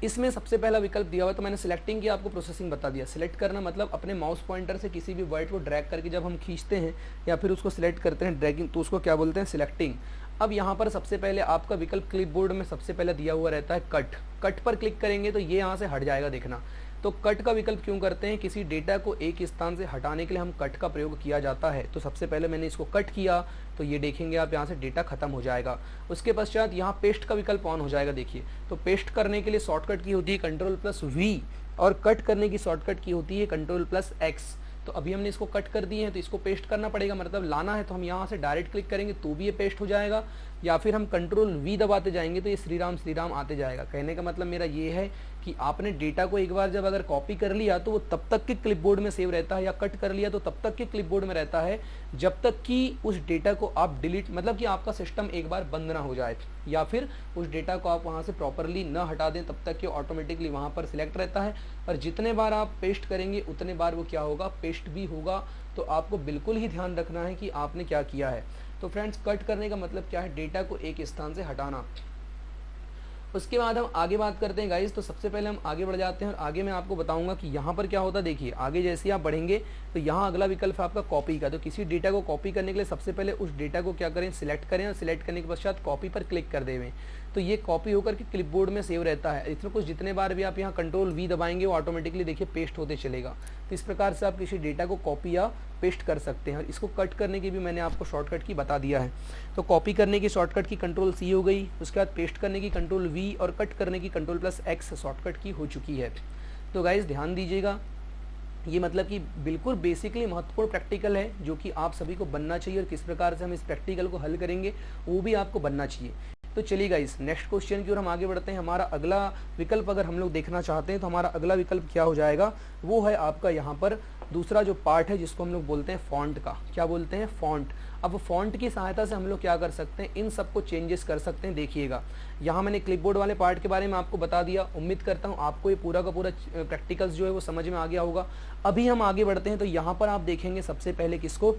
इसमें सबसे पहला विकल्प दिया हुआ, तो मैंने सिलेक्टिंग की आपको प्रोसेसिंग बता दिया। सिलेक्ट करना मतलब अपने माउस पॉइंटर से किसी भी वर्ड को ड्रैग करके जब हम खींचते हैं या फिर उसको सिलेक्ट करते हैं ड्रैगिंग, तो उसको क्या बोलते हैं, सिलेक्टिंग। अब यहाँ पर सबसे पहले आपका विकल्प क्लिपबोर्ड में सबसे पहले दिया हुआ रहता है कट। कट पर क्लिक करेंगे तो ये यहाँ से हट जाएगा, देखना। तो कट का विकल्प क्यों करते हैं, किसी डेटा को एक स्थान से हटाने के लिए हम कट का प्रयोग किया जाता है। तो सबसे पहले मैंने इसको कट किया तो ये देखेंगे आप यहाँ से डेटा खत्म हो जाएगा। उसके पश्चात यहाँ पेस्ट का विकल्प ऑन हो जाएगा, देखिए। तो पेस्ट करने के लिए शॉर्टकट की होती है Ctrl+V और कट करने की शॉर्टकट की होती है Ctrl+X। तो अभी हमने इसको कट कर दिए हैं तो इसको पेस्ट करना पड़ेगा, मतलब लाना है। तो हम यहाँ से डायरेक्ट क्लिक करेंगे तो भी ये पेस्ट हो जाएगा, या फिर हम Ctrl+V दबाते जाएंगे तो ये श्री राम आते जाएगा। कहने का मतलब मेरा ये है कि आपने डेटा को एक बार जब अगर कॉपी कर लिया तो वो तब तक के क्लिपबोर्ड में सेव रहता है, या कट कर लिया तो तब तक के क्लिपबोर्ड में रहता है जब तक कि उस डेटा को आप डिलीट, मतलब कि आपका सिस्टम एक बार बंद ना हो जाए, या फिर उस डेटा को आप वहाँ से प्रॉपरली न हटा दें, तब तक कि ऑटोमेटिकली वहाँ पर सिलेक्ट रहता है। और जितने बार आप पेस्ट करेंगे उतने बार वो क्या होगा, पेस्ट भी होगा। तो आपको बिल्कुल ही ध्यान रखना है कि आपने क्या किया है। तो फ्रेंड्स कट करने का मतलब क्या है, डेटा को एक स्थान से हटाना। उसके बाद हम आगे बात करते हैं गाइस। तो सबसे पहले हम आगे बढ़ जाते हैं और आगे मैं आपको बताऊंगा कि यहाँ पर क्या होता है। देखिए आगे जैसे आप बढ़ेंगे तो यहाँ अगला विकल्प है आपका कॉपी का। तो किसी डेटा को कॉपी करने के लिए सबसे पहले उस डेटा को क्या करें, सिलेक्ट करें, और सिलेक्ट करने के पश्चात कॉपी पर क्लिक कर देवें। तो ये कॉपी होकर के क्लिपबोर्ड में सेव रहता है। इसमें कुछ जितने बार भी आप यहाँ कंट्रोल V दबाएंगे वो ऑटोमेटिकली देखिए पेस्ट होते चलेगा। तो इस प्रकार से आप किसी डेटा को कॉपी या पेस्ट कर सकते हैं। और इसको कट करने की भी मैंने आपको शॉर्टकट की बता दिया है। तो कॉपी करने की शॉर्टकट की कंट्रोल C हो गई, उसके बाद पेस्ट करने की कंट्रोल V और कट करने की कंट्रोल+X शॉर्टकट की हो चुकी है। तो गाइज ध्यान दीजिएगा, ये मतलब कि बिल्कुल बेसिकली महत्वपूर्ण प्रैक्टिकल है जो कि आप सभी को बनना चाहिए, और किस प्रकार से हम इस प्रैक्टिकल को हल करेंगे वो भी आपको बनना चाहिए। तो चलिए गाइस नेक्स्ट क्वेश्चन की ओर हम आगे बढ़ते हैं। हमारा अगला विकल्प अगर हम लोग देखना चाहते हैं तो हमारा अगला विकल्प क्या हो जाएगा, वो है आपका यहाँ पर दूसरा जो पार्ट है जिसको हम लोग बोलते हैं फॉन्ट का। क्या बोलते हैं? फॉन्ट। अब फॉन्ट की सहायता से हम लोग क्या कर सकते हैं, इन सबको चेंजेस कर सकते हैं। देखिएगा यहाँ मैंने क्लिपबोर्ड वाले पार्ट के बारे में आपको बता दिया। उम्मीद करता हूँ आपको ये पूरा का पूरा प्रैक्टिकल्स जो है वो समझ में आ गया होगा। अभी हम आगे बढ़ते हैं। तो यहाँ पर आप देखेंगे सबसे पहले किसको,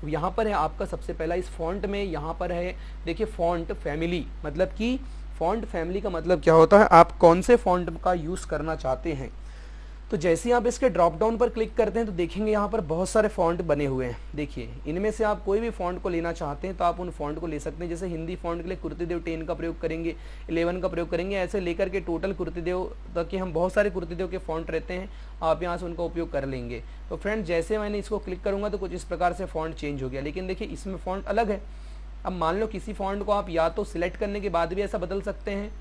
यहाँ पर है आपका सबसे पहला इस फॉन्ट में, यहाँ पर है देखिए फॉन्ट फैमिली। मतलब कि फॉन्ट फैमिली का मतलब क्या होता है, आप कौन से फॉन्ट का यूज़ करना चाहते हैं। तो जैसे ही आप इसके ड्रॉप डाउन पर क्लिक करते हैं तो देखेंगे यहाँ पर बहुत सारे फॉन्ट बने हुए हैं। देखिए इनमें से आप कोई भी फॉन्ट को लेना चाहते हैं तो आप उन फॉन्ट को ले सकते हैं। जैसे हिंदी फॉन्ट के लिए कुर्तीदेव 10 का प्रयोग करेंगे, 11 का प्रयोग करेंगे, ऐसे लेकर के टोटल कुर्तीदेव तक के हम बहुत सारे कुर्तीदेव के फॉन्ट रहते हैं, आप यहाँ से उनका उपयोग कर लेंगे। तो फ्रेंड्स जैसे मैंने इसको क्लिक करूँगा तो कुछ इस प्रकार से फॉन्ट चेंज हो गया। लेकिन देखिए इसमें फॉन्ट अलग है। अब मान लो किसी फॉन्ट को आप या तो सिलेक्ट करने के बाद भी ऐसा बदल सकते हैं,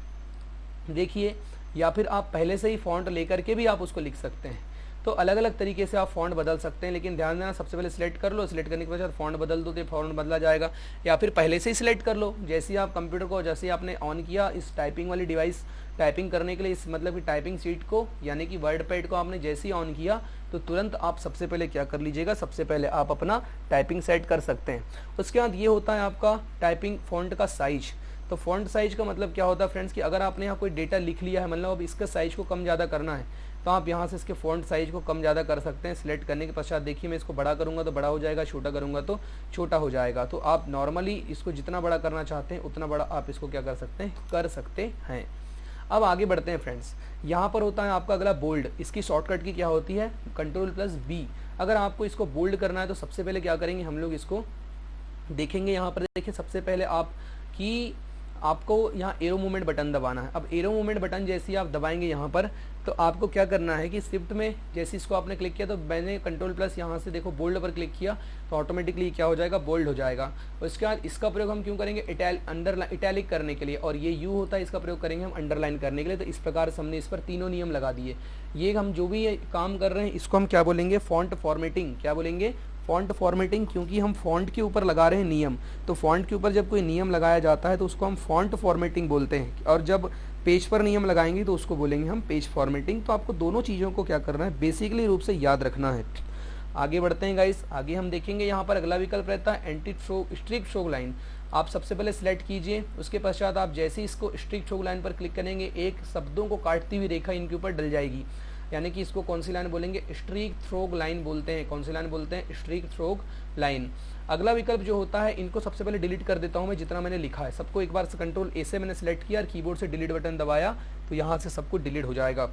देखिए, या फिर आप पहले से ही फॉन्ट लेकर के भी आप उसको लिख सकते हैं। तो अलग अलग तरीके से आप फॉन्ट बदल सकते हैं। लेकिन ध्यान देना, सबसे पहले सिलेक्ट कर लो, सिलेक्ट करने के बाद फॉन्ट बदल दो तो फॉन्ट बदला जाएगा। या फिर पहले से ही सिलेक्ट कर लो, जैसे ही आप कंप्यूटर को जैसे ही आपने ऑन किया, इस टाइपिंग वाली डिवाइस टाइपिंग करने के लिए, इस मतलब कि टाइपिंग सीट को यानी कि वर्ड पैड को आपने जैसे ही ऑन किया तो तुरंत आप सबसे पहले क्या कर लीजिएगा, सबसे पहले आप अपना टाइपिंग सेट कर सकते हैं। उसके बाद ये होता है आपका टाइपिंग फॉन्ट का साइज। तो फॉन्ट साइज का मतलब क्या होता है फ्रेंड्स कि अगर आपने यहाँ कोई डेटा लिख लिया है, मतलब अब इसका साइज को कम ज़्यादा करना है तो आप यहाँ से इसके फॉन्ट साइज को कम ज़्यादा कर सकते हैं। सिलेक्ट करने के पश्चात देखिए मैं इसको बड़ा करूँगा तो बड़ा हो जाएगा, छोटा करूँगा तो छोटा हो जाएगा। तो आप नॉर्मली इसको जितना बड़ा करना चाहते हैं उतना बड़ा आप इसको क्या कर सकते हैं। अब आगे बढ़ते हैं फ्रेंड्स। यहाँ पर होता है आपका अगला बोल्ड। इसकी शॉर्टकट की क्या होती है, कंट्रोल+B। अगर आपको इसको बोल्ड करना है तो सबसे पहले क्या करेंगे, हम लोग इसको देखेंगे। यहाँ पर देखिए सबसे पहले आपको यहाँ एरो मूवमेंट बटन दबाना है। अब एरो मूवमेंट बटन जैसे ही आप दबाएंगे यहाँ पर तो आपको क्या करना है कि शिफ्ट में जैसे इसको आपने क्लिक किया तो मैंने कंट्रोल+ यहाँ से देखो बोल्ड पर क्लिक किया तो ऑटोमेटिकली क्या हो जाएगा, बोल्ड हो जाएगा। उसके बाद इसका प्रयोग हम क्यों करेंगे, इटैलिक करने के लिए, और ये यू होता है इसका प्रयोग करेंगे हम अंडरलाइन करने के लिए। तो इस प्रकार से हमने इस पर तीनों नियम लगा दिए। ये हम जो भी ये काम कर रहे हैं इसको हम क्या बोलेंगे, फॉन्ट फॉर्मेटिंग। क्या बोलेंगे, फॉन्ट फॉर्मेटिंग, क्योंकि हम फॉन्ट के ऊपर लगा रहे हैं नियम। तो फॉन्ट के ऊपर जब कोई नियम लगाया जाता है तो उसको हम फॉन्ट फॉर्मेटिंग बोलते हैं, और जब पेज पर नियम लगाएंगे तो उसको बोलेंगे हम पेज फॉर्मेटिंग। तो आपको दोनों चीज़ों को क्या करना है, बेसिकली रूप से याद रखना है। आगे बढ़ते हैं गाइस। आगे हम देखेंगे यहाँ पर अगला विकल्प रहता है एंटी स्ट्रिक्ट स्ट्रोक लाइन। आप सबसे पहले सिलेक्ट कीजिए, उसके पश्चात आप जैसे ही इसको स्ट्रिक्ट स्ट्रोक लाइन पर क्लिक करेंगे एक शब्दों को काटती हुई रेखा इनके ऊपर डल जाएगी। यानी कि इसको कौन सी लाइन बोलेंगे, स्ट्रीक थ्रोग लाइन बोलते हैं। कौन सी लाइन बोलते हैं, स्ट्रीक थ्रोग लाइन। अगला विकल्प जो होता है, इनको सबसे पहले डिलीट कर देता हूं मैं जितना मैंने लिखा है सबको। एक बार से कंट्रोल A से मैंने सेलेक्ट किया और कीबोर्ड से डिलीट बटन दबाया तो यहाँ से सब कुछ डिलीट हो जाएगा।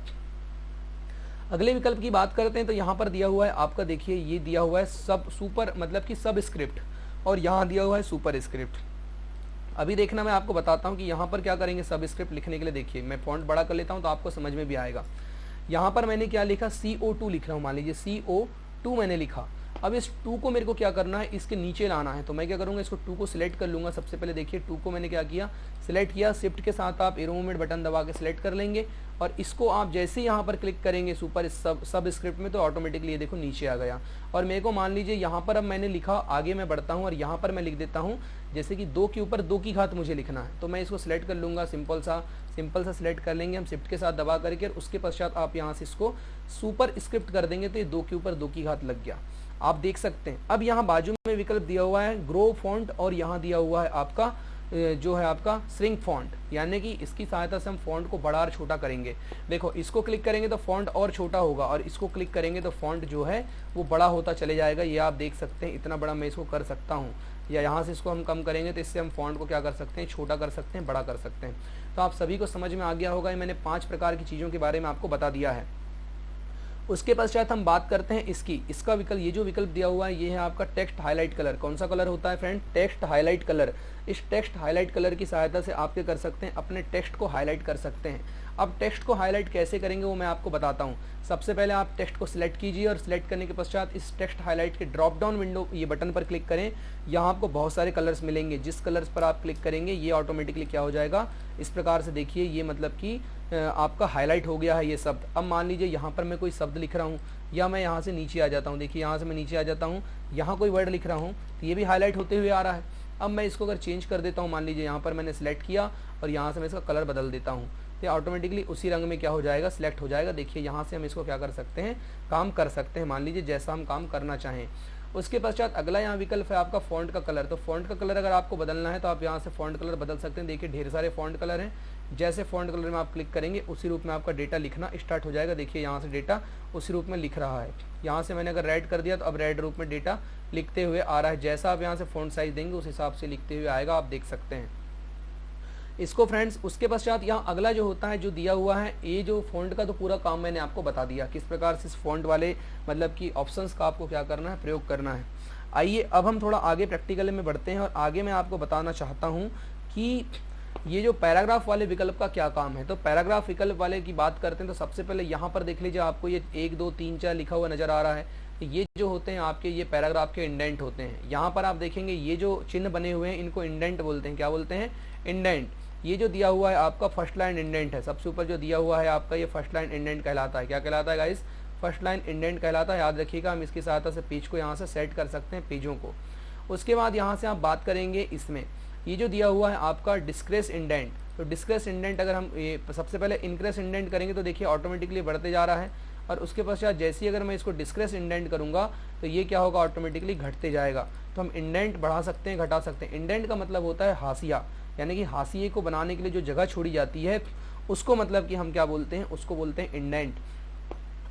अगले विकल्प की बात करते हैं तो यहाँ पर दिया हुआ है आपका, देखिए ये दिया हुआ है सुपर मतलब कि सब स्क्रिप्ट, और यहाँ दिया हुआ है सुपर स्क्रिप्ट। अभी देखना मैं आपको बताता हूँ कि यहाँ पर क्या करेंगे सब स्क्रिप्ट लिखने के लिए। देखिए मैं फॉन्ट बड़ा कर लेता हूँ तो आपको समझ में भी आएगा। यहाँ पर मैंने क्या लिखा, CO2 लिख रहा हूँ, मान लीजिए CO2 मैंने लिखा। अब इस 2 को मेरे को क्या करना है, इसके नीचे लाना है। तो मैं क्या करूँगा, इसको 2 को सिलेक्ट कर लूँगा। सबसे पहले देखिए 2 को मैंने क्या किया, सिलेक्ट किया। शिफ्ट के साथ आप एरो मूवमेंट बटन दबा के सिलेक्ट कर लेंगे, और इसको आप जैसे ही यहाँ पर क्लिक करेंगे सुपर सब स्क्रिप्ट में तो ऑटोमेटिकली ये देखो नीचे आ गया। और मेरे को मान लीजिए यहाँ पर अब मैंने लिखा, आगे मैं बढ़ता हूँ और यहाँ पर मैं लिख देता हूँ जैसे कि 2 के ऊपर 2 की घात मुझे लिखना है। तो मैं इसको सिलेक्ट कर लूँगा, सिंपल सा सिलेक्ट कर लेंगे हम शिफ्ट के साथ दबा करके। उसके पश्चात आप यहाँ से इसको सुपर स्क्रिप्ट कर देंगे तो ये 2 के ऊपर 2 की घात लग गया, आप देख सकते हैं। अब यहाँ बाजू में विकल्प दिया हुआ है ग्रो फॉन्ट, और यहाँ दिया हुआ है आपका जो है आपका श्रिंक फॉन्ट, यानी कि इसकी सहायता से हम फॉन्ट को बड़ा और छोटा करेंगे। देखो इसको क्लिक करेंगे तो फॉन्ट और छोटा होगा, और इसको क्लिक करेंगे तो फॉन्ट जो है वो बड़ा होता चले जाएगा। ये आप देख सकते हैं, इतना बड़ा मैं इसको कर सकता हूँ, या यहाँ से इसको हम कम करेंगे तो इससे हम फॉन्ट को क्या कर सकते हैं, छोटा कर सकते हैं, बड़ा कर सकते हैं। तो आप सभी को समझ में आ गया होगा, मैंने 5 प्रकार की चीज़ों के बारे में आपको बता दिया है। उसके पश्चात हम बात करते हैं इसका विकल्प, ये जो विकल्प दिया हुआ है ये है आपका टेक्स्ट हाईलाइट कलर। कौन सा कलर होता है फ्रेंड? Text highlight colour. इस टेक्स्ट हाईलाइट कलर की सहायता से आप क्या कर सकते हैं, अपने टेक्स्ट को हाईलाइट कर सकते हैं। अब टेक्स्ट को हाईलाइट कैसे करेंगे वो मैं आपको बताता हूँ। सबसे पहले आप टेक्स्ट को सिलेक्ट कीजिए और सिलेक्ट करने के पश्चात इस टेक्स्ट हाईलाइट के ड्रॉप डाउन विंडो ये बटन पर क्लिक करें। यहाँ आपको बहुत सारे कलर्स मिलेंगे, जिस कलर्स पर आप क्लिक करेंगे ये ऑटोमेटिकली क्या हो जाएगा, इस प्रकार से देखिए ये मतलब कि आपका हाईलाइट हो गया है ये शब्द। अब मान लीजिए यहाँ पर मैं कोई शब्द लिख रहा हूँ या मैं यहाँ से नीचे आ जाता हूँ, देखिए यहाँ से मैं नीचे आ जाता हूँ, यहाँ कोई वर्ड लिख रहा हूँ तो ये भी हाईलाइट होते हुए आ रहा है। अब मैं इसको अगर चेंज कर देता हूँ, मान लीजिए यहाँ पर मैंने सेलेक्ट किया और यहाँ से मैं इसका कलर बदल देता हूँ तो ऑटोमेटिकली उसी रंग में क्या हो जाएगा, सिलेक्ट हो जाएगा। देखिए यहाँ से हम इसको क्या कर सकते हैं, काम कर सकते हैं, मान लीजिए जैसा हम काम करना चाहें। उसके पश्चात अगला यहाँ विकल्प है आपका फ़ॉन्ट का कलर। तो फ़ॉन्ट का कलर अगर आपको बदलना है तो आप यहाँ से फ़ॉन्ट कलर बदल सकते हैं। देखिए ढेर सारे फ़ॉन्ट कलर हैं, जैसे फ़ॉन्ट कलर में आप क्लिक करेंगे उसी रूप में आपका डेटा लिखना स्टार्ट हो जाएगा। देखिए यहाँ से डेटा उसी रूप में लिख रहा है। यहाँ से मैंने अगर रेड कर दिया तो अब रेड रूप में डेटा लिखते हुए आ रहा है। जैसा आप यहाँ से फ़ॉन्ट साइज़ देंगे उस हिसाब से लिखते हुए आएगा, आप देख सकते हैं इसको फ्रेंड्स। उसके पश्चात यहाँ अगला जो होता है जो दिया हुआ है, ये जो फ़ॉन्ट का तो पूरा काम मैंने आपको बता दिया किस प्रकार से इस फ़ॉन्ट वाले मतलब कि ऑप्शंस का आपको क्या करना है, प्रयोग करना है। आइए अब हम थोड़ा आगे प्रैक्टिकल में बढ़ते हैं और आगे मैं आपको बताना चाहता हूँ कि ये जो पैराग्राफ वाले विकल्प का क्या काम है। तो पैराग्राफ विकल्प वाले की बात करते हैं तो सबसे पहले यहाँ पर देख लीजिए, आपको ये 1 2 3 4 लिखा हुआ नज़र आ रहा है। तो ये जो होते हैं आपके ये पैराग्राफ के इंडेंट होते हैं। यहाँ पर आप देखेंगे ये जो चिन्ह बने हुए हैं इनको इंडेंट बोलते हैं। क्या बोलते हैं? इंडेंट। ये जो दिया हुआ है आपका फर्स्ट लाइन इंडेंट है, सबसे ऊपर जो दिया हुआ है आपका ये फर्स्ट लाइन इंडेंट कहलाता है। क्या कहलाता है गाइस? फर्स्ट लाइन इंडेंट कहलाता है। याद रखिएगा, हम इसकी सहायता से पेज को यहाँ से सेट कर सकते हैं, पेजों को। उसके बाद यहाँ से आप बात करेंगे इसमें ये जो दिया हुआ है आपका डिस्क्रेस इंडेंट। तो डिस्क्रेस इंडेंट अगर हम ये सबसे पहले इंक्रेस इंडेंट करेंगे तो देखिए ऑटोमेटिकली बढ़ते जा रहा है और उसके पश्चात जैसे ही अगर मैं इसको डिस्क्रेस इंडेंट करूँगा तो ये क्या होगा, ऑटोमेटिकली घटते जाएगा। तो हम इंडेंट बढ़ा सकते हैं, घटा सकते हैं। इंडेंट का मतलब होता है हाशिया, यानी कि हाशिए को बनाने के लिए जो जगह छोड़ी जाती है उसको मतलब कि हम क्या बोलते हैं, उसको बोलते हैं इंडेंट।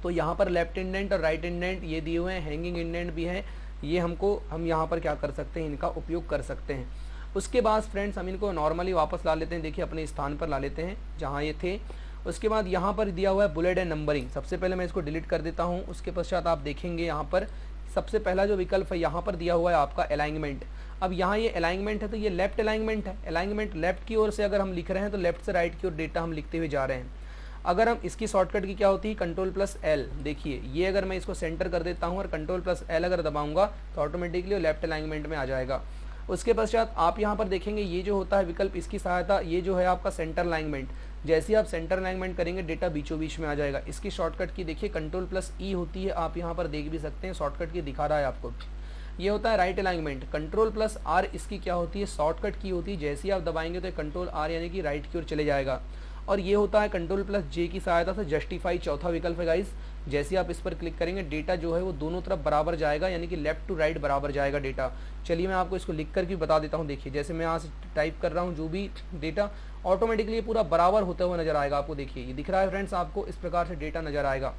तो यहाँ पर लेफ्ट इंडेंट और राइट इंडेंट ये दिए हुए हैं, हैंगिंग इंडेंट भी है। ये हम यहाँ पर क्या कर सकते हैं, इनका उपयोग कर सकते हैं। उसके बाद फ्रेंड्स हम इनको नॉर्मली वापस ला लेते हैं, देखिए अपने स्थान पर ला लेते हैं जहाँ ये थे। उसके बाद यहाँ पर दिया हुआ है बुलेट एंड नंबरिंग। सबसे पहले मैं इसको डिलीट कर देता हूँ। उसके पश्चात आप देखेंगे यहाँ पर सबसे पहला जो विकल्प है यहाँ पर दिया हुआ है आपका अलाइनमेंट। अब यहाँ ये अलाइनमेंट है तो ये लेफ्ट अलाइनमेंट है। अलाइनमेंट लेफ्ट की ओर से अगर हम लिख रहे हैं तो लेफ्ट से राइट की ओर डेटा हम लिखते हुए जा रहे हैं। अगर हम इसकी शॉर्टकट की क्या होती है, Ctrl+L। देखिए ये अगर मैं इसको सेंटर कर देता हूँ और Ctrl+L अगर दबाऊंगा तो ऑटोमेटिकली लेफ्ट अलाइनमेंट में आ जाएगा। उसके पश्चात आप यहाँ पर देखेंगे ये जो होता है विकल्प, इसकी सहायता ये जो है आपका सेंटर अलाइनमेंट। जैसे ही आप सेंटर अलाइनमेंट करेंगे डेटा बीचों बीच में आ जाएगा। इसकी शॉर्टकट की देखिए Ctrl+E होती है, आप यहाँ पर देख भी सकते हैं, शॉर्टकट की दिखा रहा है आपको। ये होता है राइट अलाइनमेंट। Ctrl+R इसकी क्या होती है, शॉर्टकट की होती है। जैसे ही आप दबाएंगे तो Ctrl+R यानी कि राइट की ओर चले जाएगा। और ये होता है Ctrl+J की सहायता से जस्टिफाई, चौथा विकल्प है गाइस। जैसे आप इस पर क्लिक करेंगे डेटा जो है वो दोनों तरफ बराबर जाएगा, यानी कि लेफ्ट टू राइट बराबर जाएगा डेटा। चलिए मैं आपको इसको लिख कर भी बता देता हूँ। देखिए जैसे मैं यहाँ से टाइप कर रहा हूँ जो भी डेटा, ऑटोमेटिकली ये पूरा बराबर होता हुआ नजर आएगा आपको। देखिए ये दिख रहा है फ्रेंड्स, आपको इस प्रकार से डेटा नजर आएगा।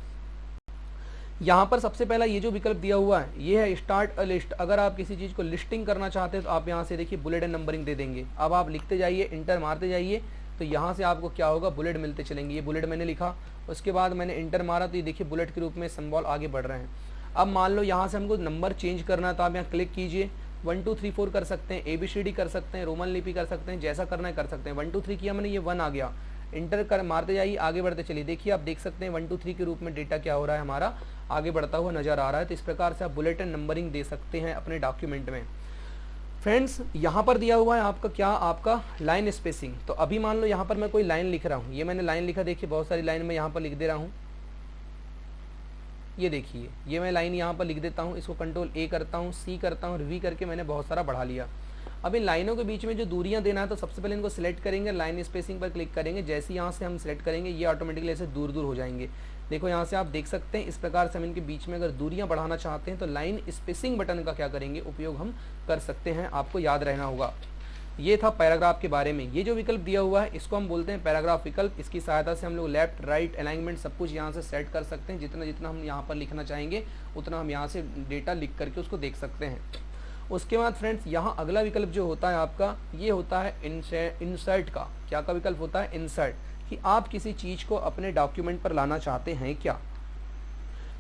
यहाँ पर सबसे पहला ये जो विकल्प दिया हुआ है ये है स्टार्ट अ लिस्ट। अगर आप किसी चीज़ को लिस्टिंग करना चाहते हैं तो आप यहाँ से देखिए बुलेट एंड नंबरिंग दे देंगे। अब आप लिखते जाइए, इंटर मारते जाइए तो यहाँ से आपको क्या होगा, बुलेट मिलते चलेंगे। ये बुलेट मैंने लिखा, उसके बाद मैंने इंटर मारा तो ये देखिए बुलेट के रूप में सिंबल आगे बढ़ रहे हैं। अब मान लो यहाँ से हमको नंबर चेंज करना है तो आप यहाँ क्लिक कीजिए, 1 2 3 4 कर सकते हैं, ABCD कर सकते हैं, रोमन लिपि कर सकते हैं, जैसा करना है कर सकते हैं। 1 2 3 किया मैंने, ये 1 आ गया। इंटर कर मारते जाइए, आगे बढ़ते चलिए। देखिए आप देख सकते हैं 1 2 3 के रूप में डेटा क्या हो रहा है, हमारा आगे बढ़ता हुआ नजर आ रहा है। तो इस प्रकार से आप बुलेट एंड नंबरिंग दे सकते हैं अपने डॉक्यूमेंट में। फ्रेंड्स यहाँ पर दिया हुआ है आपका क्या, आपका लाइन स्पेसिंग। तो अभी मान लो यहाँ पर मैं कोई लाइन लिख रहा हूँ, ये मैंने लाइन लिखा, देखिए बहुत सारी लाइन मैं यहाँ पर लिख दे रहा हूँ। ये देखिए ये मैं लाइन यहाँ पर लिख देता हूँ, इसको Ctrl+A करता हूँ, C करता हूँ, V करके मैंने बहुत सारा बढ़ा लिया। अब इन लाइनों के बीच में जो दूरियां देना है तो सबसे पहले इनको सिलेक्ट करेंगे, लाइन स्पेसिंग पर क्लिक करेंगे। जैसे ही यहाँ से हम सिलेक्ट करेंगे ये ऑटोमेटिकली ऐसे दूर दूर हो जाएंगे। देखो यहाँ से आप देख सकते हैं, इस प्रकार से हम इनके बीच में अगर दूरियां बढ़ाना चाहते हैं तो लाइन स्पेसिंग बटन का क्या करेंगे, उपयोग हम कर सकते हैं। आपको याद रहना होगा। ये था पैराग्राफ के बारे में। ये जो विकल्प दिया हुआ है इसको हम बोलते हैं पैराग्राफ विकल्प। इसकी सहायता से हम लोग लेफ्ट राइट अलाइनमेंट सब कुछ यहाँ से सेट कर सकते हैं। जितना जितना हम यहाँ पर लिखना चाहेंगे उतना हम यहाँ से डेटा लिख करके उसको देख सकते हैं। उसके बाद फ्रेंड्स यहाँ अगला विकल्प जो होता है आपका, ये होता है इंसर्ट का। क्या का विकल्प होता है, इंसर्ट, कि आप किसी चीज़ को अपने डॉक्यूमेंट पर लाना चाहते हैं क्या।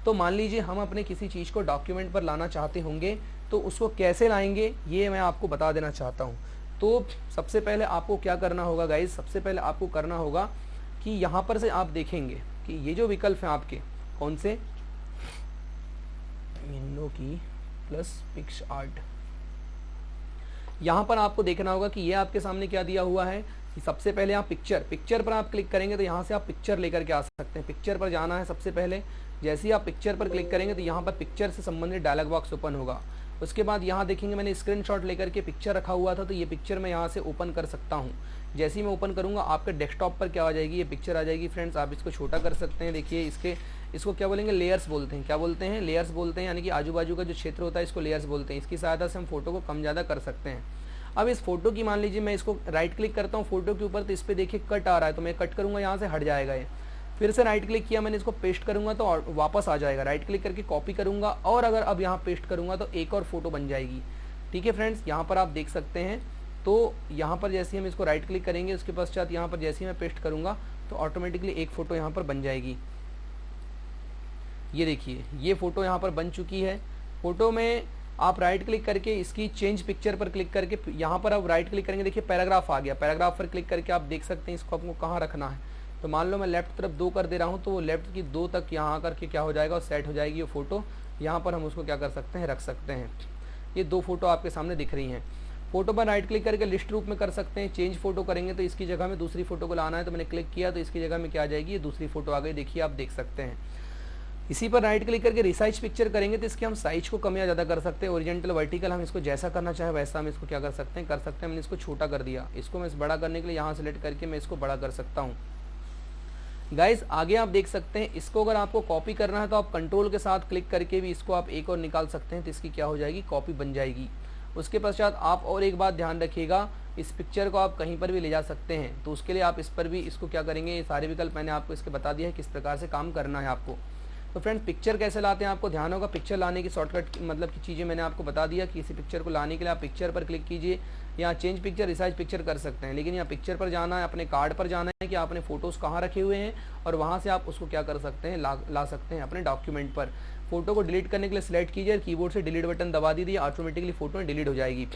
तो मान लीजिए हम अपने किसी चीज़ को डॉक्यूमेंट पर लाना चाहते होंगे, तो उसको कैसे लाएंगे ये मैं आपको बता देना चाहता हूँ। तो सबसे पहले आपको क्या करना होगा गाइज, सबसे पहले आपको करना होगा कि यहाँ पर से आप देखेंगे कि ये जो विकल्प हैं आपके कौन से, विंडो की प्लस पिक्सआर्ट, यहाँ पर आपको देखना होगा कि ये आपके सामने क्या दिया हुआ है कि सबसे पहले आप पिक्चर पर आप क्लिक करेंगे तो यहाँ से आप पिक्चर लेकर के आ सकते हैं। पिक्चर पर जाना है सबसे पहले। जैसे ही आप पिक्चर पर क्लिक करेंगे तो यहाँ पर पिक्चर से संबंधित डायलॉग बॉक्स ओपन होगा। उसके बाद यहाँ देखेंगे मैंने स्क्रीनशॉट लेकर के पिक्चर रखा हुआ था, तो ये पिक्चर मैं यहाँ से ओपन कर सकता हूँ। जैसे ही मैं ओपन करूँगा आपके डेस्कटॉप पर क्या आ जाएगी, ये पिक्चर आ जाएगी। फ्रेंड्स आप इसको छोटा कर सकते हैं। देखिए इसको क्या बोलेंगे, लेयर्स बोलते हैं। क्या बोलते हैं, लेयर्स बोलते हैं, यानी कि आजू बाजू का जो क्षेत्र होता है इसको लेयर्स बोलते हैं। इसकी सहायता से हम फोटो को कम ज़्यादा कर सकते हैं। अब इस फोटो की मान लीजिए मैं इसको राइट क्लिक करता हूँ फोटो के ऊपर, तो इस पर देखिए कट आ रहा है, तो मैं कट करूँगा, यहाँ से हट जाएगा ये। फिर से राइट क्लिक किया मैंने, इसको पेस्ट करूँगा तो वापस आ जाएगा। राइट क्लिक करके कॉपी करूँगा और अगर अब यहाँ पेस्ट करूँगा तो एक और फोटो बन जाएगी। ठीक है फ्रेंड्स, यहाँ पर आप देख सकते हैं। तो यहाँ पर जैसे हम इसको राइट क्लिक करेंगे, उसके पश्चात यहाँ पर जैसे ही मैं पेस्ट करूँगा तो ऑटोमेटिकली एक फ़ोटो यहाँ पर बन जाएगी। ये देखिए ये फ़ोटो यहाँ पर बन चुकी है। फ़ोटो में आप राइट क्लिक करके इसकी चेंज पिक्चर पर क्लिक करके यहाँ पर आप राइट क्लिक करेंगे, देखिए पैराग्राफ आ गया। पैराग्राफ पर क्लिक करके आप देख सकते हैं इसको आपको कहाँ रखना है। तो मान लो मैं लेफ्ट तरफ 2 कर दे रहा हूँ, तो वो लेफ्ट की 2 तक यहाँ आकर के क्या हो जाएगा और सेट हो जाएगी वो फ़ोटो। यहाँ पर हम उसको क्या कर सकते हैं, रख सकते हैं। ये 2 फोटो आपके सामने दिख रही हैं। फोटो पर राइट क्लिक करके लिस्ट रूप में कर सकते हैं। चेंज फोटो करेंगे तो इसकी जगह में दूसरी फोटो को लाना है, तो मैंने क्लिक किया तो इसकी जगह में क्या आ जाएगी, ये दूसरी फोटो आ गई। देखिए आप देख सकते हैं। इसी पर राइट क्लिक करके रिसाइज पिक्चर करेंगे तो इसके हम साइज को कम या ज़्यादा कर सकते हैं। ओरिजेंटल वर्टिकल हम इसको जैसा करना चाहे वैसा हम इसको क्या कर सकते हैं, मैंने इसको छोटा कर दिया। इसको मैं बड़ा करने के लिए यहाँ सेलेक्ट करके मैं इसको बड़ा कर सकता हूँ। गाइस आगे आप देख सकते हैं, इसको अगर आपको कॉपी करना है तो आप कंट्रोल के साथ क्लिक करके भी इसको आप एक और निकाल सकते हैं, तो इसकी क्या हो जाएगी, कॉपी बन जाएगी। उसके पश्चात आप और एक बात ध्यान रखिएगा, इस पिक्चर को आप कहीं पर भी ले जा सकते हैं, तो उसके लिए आप इस पर भी इसको क्या करेंगे, ये सारे विकल्प मैंने आपको इसके बता दिया है किस प्रकार से काम करना है आपको। तो फ्रेंड्स पिक्चर कैसे लाते हैं आपको ध्यान होगा। पिक्चर लाने की शॉर्टकट मतलब की चीज़ें मैंने आपको बता दिया कि इसी पिक्चर को लाने के लिए आप पिक्चर पर क्लिक कीजिए। यहाँ चेंज पिक्चर, रिसाइज पिक्चर कर सकते हैं, लेकिन यहाँ पिक्चर पर जाना है, अपने कार्ड पर जाना है कि आपने फ़ोटोज़ कहाँ रखे हुए हैं, और वहाँ से आप उसको क्या कर सकते हैं, ला सकते हैं अपने डॉक्यूमेंट पर। फोटो को डिलीट करने के लिए सिलेक्ट कीजिए, कीबोर्ड से डिलीट बटन दबा दीजिए, ऑटोमेटिकली फोटो डिलीट हो जाएगी।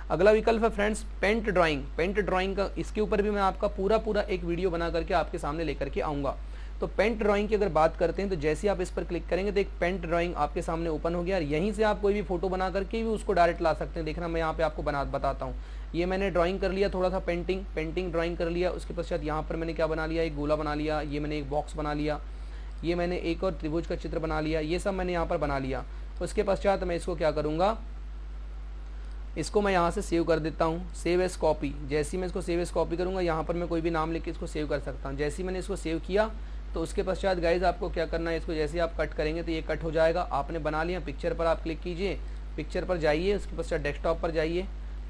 अगला विकल्प है friends paint drawing. Paint drawing का इसके ऊपर भी मैं आपका पूरा एक वीडियो बना करके आपके सामने लेकर के आऊँगा। तो पेंट ड्राइंग की अगर बात करते हैं तो जैसे ही आप इस पर क्लिक करेंगे तो एक पेंट ड्राइंग आपके सामने ओपन हो गया, और यहीं से आप कोई भी फोटो बना करके भी उसको डायरेक्ट ला सकते हैं। देखना मैं यहाँ पे आपको बताता हूँ। ये मैंने ड्राइंग कर लिया, थोड़ा सा पेंटिंग ड्राइंग कर लिया। उसके पश्चात यहाँ पर मैंने क्या बना लिया, एक गोला बना लिया, ये मैंने एक बॉक्स बना लिया, ये मैंने एक और त्रिभुज का चित्र बना लिया, ये सब मैंने यहाँ पर बना लिया। उसके पश्चात मैं इसको क्या करूँगा, इसको मैं यहाँ से सेव कर देता हूँ, सेव एज कॉपी। जैसे ही मैं इसको सेव एज कॉपी करूँगा, यहाँ पर मैं कोई भी नाम लिख के इसको सेव कर सकता हूँ। जैसे ही मैंने इसको सेव किया तो उसके पश्चात गाइज आपको क्या करना है, इसको जैसे ही आप कट करेंगे तो ये कट हो जाएगा। आपने बना लिया, पिक्चर पर आप क्लिक कीजिए, पिक्चर पर जाइए, उसके पश्चात डेस्कटॉप पर जाइए,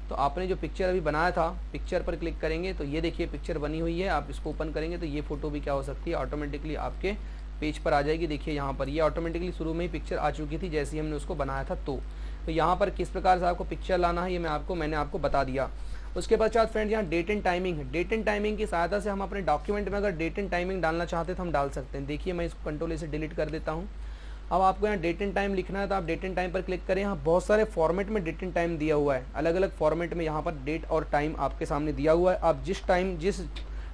तो आपने जो पिक्चर अभी बनाया था पिक्चर पर क्लिक करेंगे तो ये देखिए पिक्चर बनी हुई है। आप इसको ओपन करेंगे तो ये फोटो भी क्या हो सकती है, ऑटोमेटिकली आपके पेज पर आ जाएगी। देखिए यहाँ पर ये ऑटोमेटिकली शुरू में ही पिक्चर आ चुकी थी जैसे ही हमने उसको बनाया था। तो यहाँ पर किस प्रकार से आपको पिक्चर लाना है ये मैंने आपको बता दिया। उसके पश्चात फ्रेंड्स यहाँ डेट एंड टाइमिंग है। डेट एंड टाइमिंग की सहायता से हम अपने डॉक्यूमेंट में अगर डेट एंड टाइमिंग डालना चाहते हैं तो हम डाल सकते हैं। देखिए मैं इसको कंट्रोल से डिलीट कर देता हूँ। अब आपको यहाँ डेट एंड टाइम लिखना है तो आप डेट एंड टाइम पर क्लिक करें। यहाँ बहुत सारे फॉर्मेट में डेट एंड टाइम दिया हुआ है, अलग अलग फॉर्मेट में यहाँ पर डेट और टाइम आपके सामने दिया हुआ है। आप जिस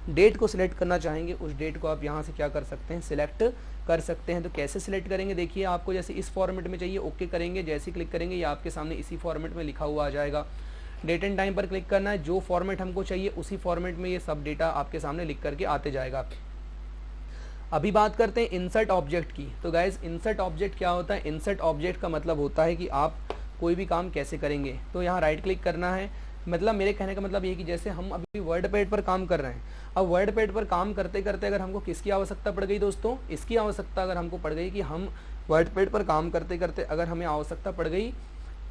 डेट को सिलेक्ट करना चाहेंगे उस डेट को आप यहाँ से क्या कर सकते हैं, सिलेक्ट कर सकते हैं। तो कैसे सिलेक्ट करेंगे, देखिए आपको जैसे इस फॉर्मेट में चाहिए ओके करेंगे, जैसे क्लिक करेंगे ये आपके सामने इसी फॉर्मेट में लिखा हुआ आ जाएगा। डेट एंड टाइम पर क्लिक करना है, जो फॉर्मेट हमको चाहिए उसी फॉर्मेट में ये सब डेटा आपके सामने लिख करके आते जाएगा। अभी बात करते हैं इंसर्ट ऑब्जेक्ट की। तो गाइज इंसर्ट ऑब्जेक्ट क्या होता है, इंसर्ट ऑब्जेक्ट का मतलब होता है कि आप कोई भी काम कैसे करेंगे। तो यहाँ राइट क्लिक करना है, मतलब मेरे कहने का मतलब ये कि जैसे हम अभी वर्ड पैड पर काम कर रहे हैं, अब वर्ड पैड पर काम करते करते अगर हमको किसकी आवश्यकता पड़ गई दोस्तों, इसकी आवश्यकता अगर हमको पड़ गई कि हम वर्ड पैड पर काम करते करते अगर हमें आवश्यकता पड़ गई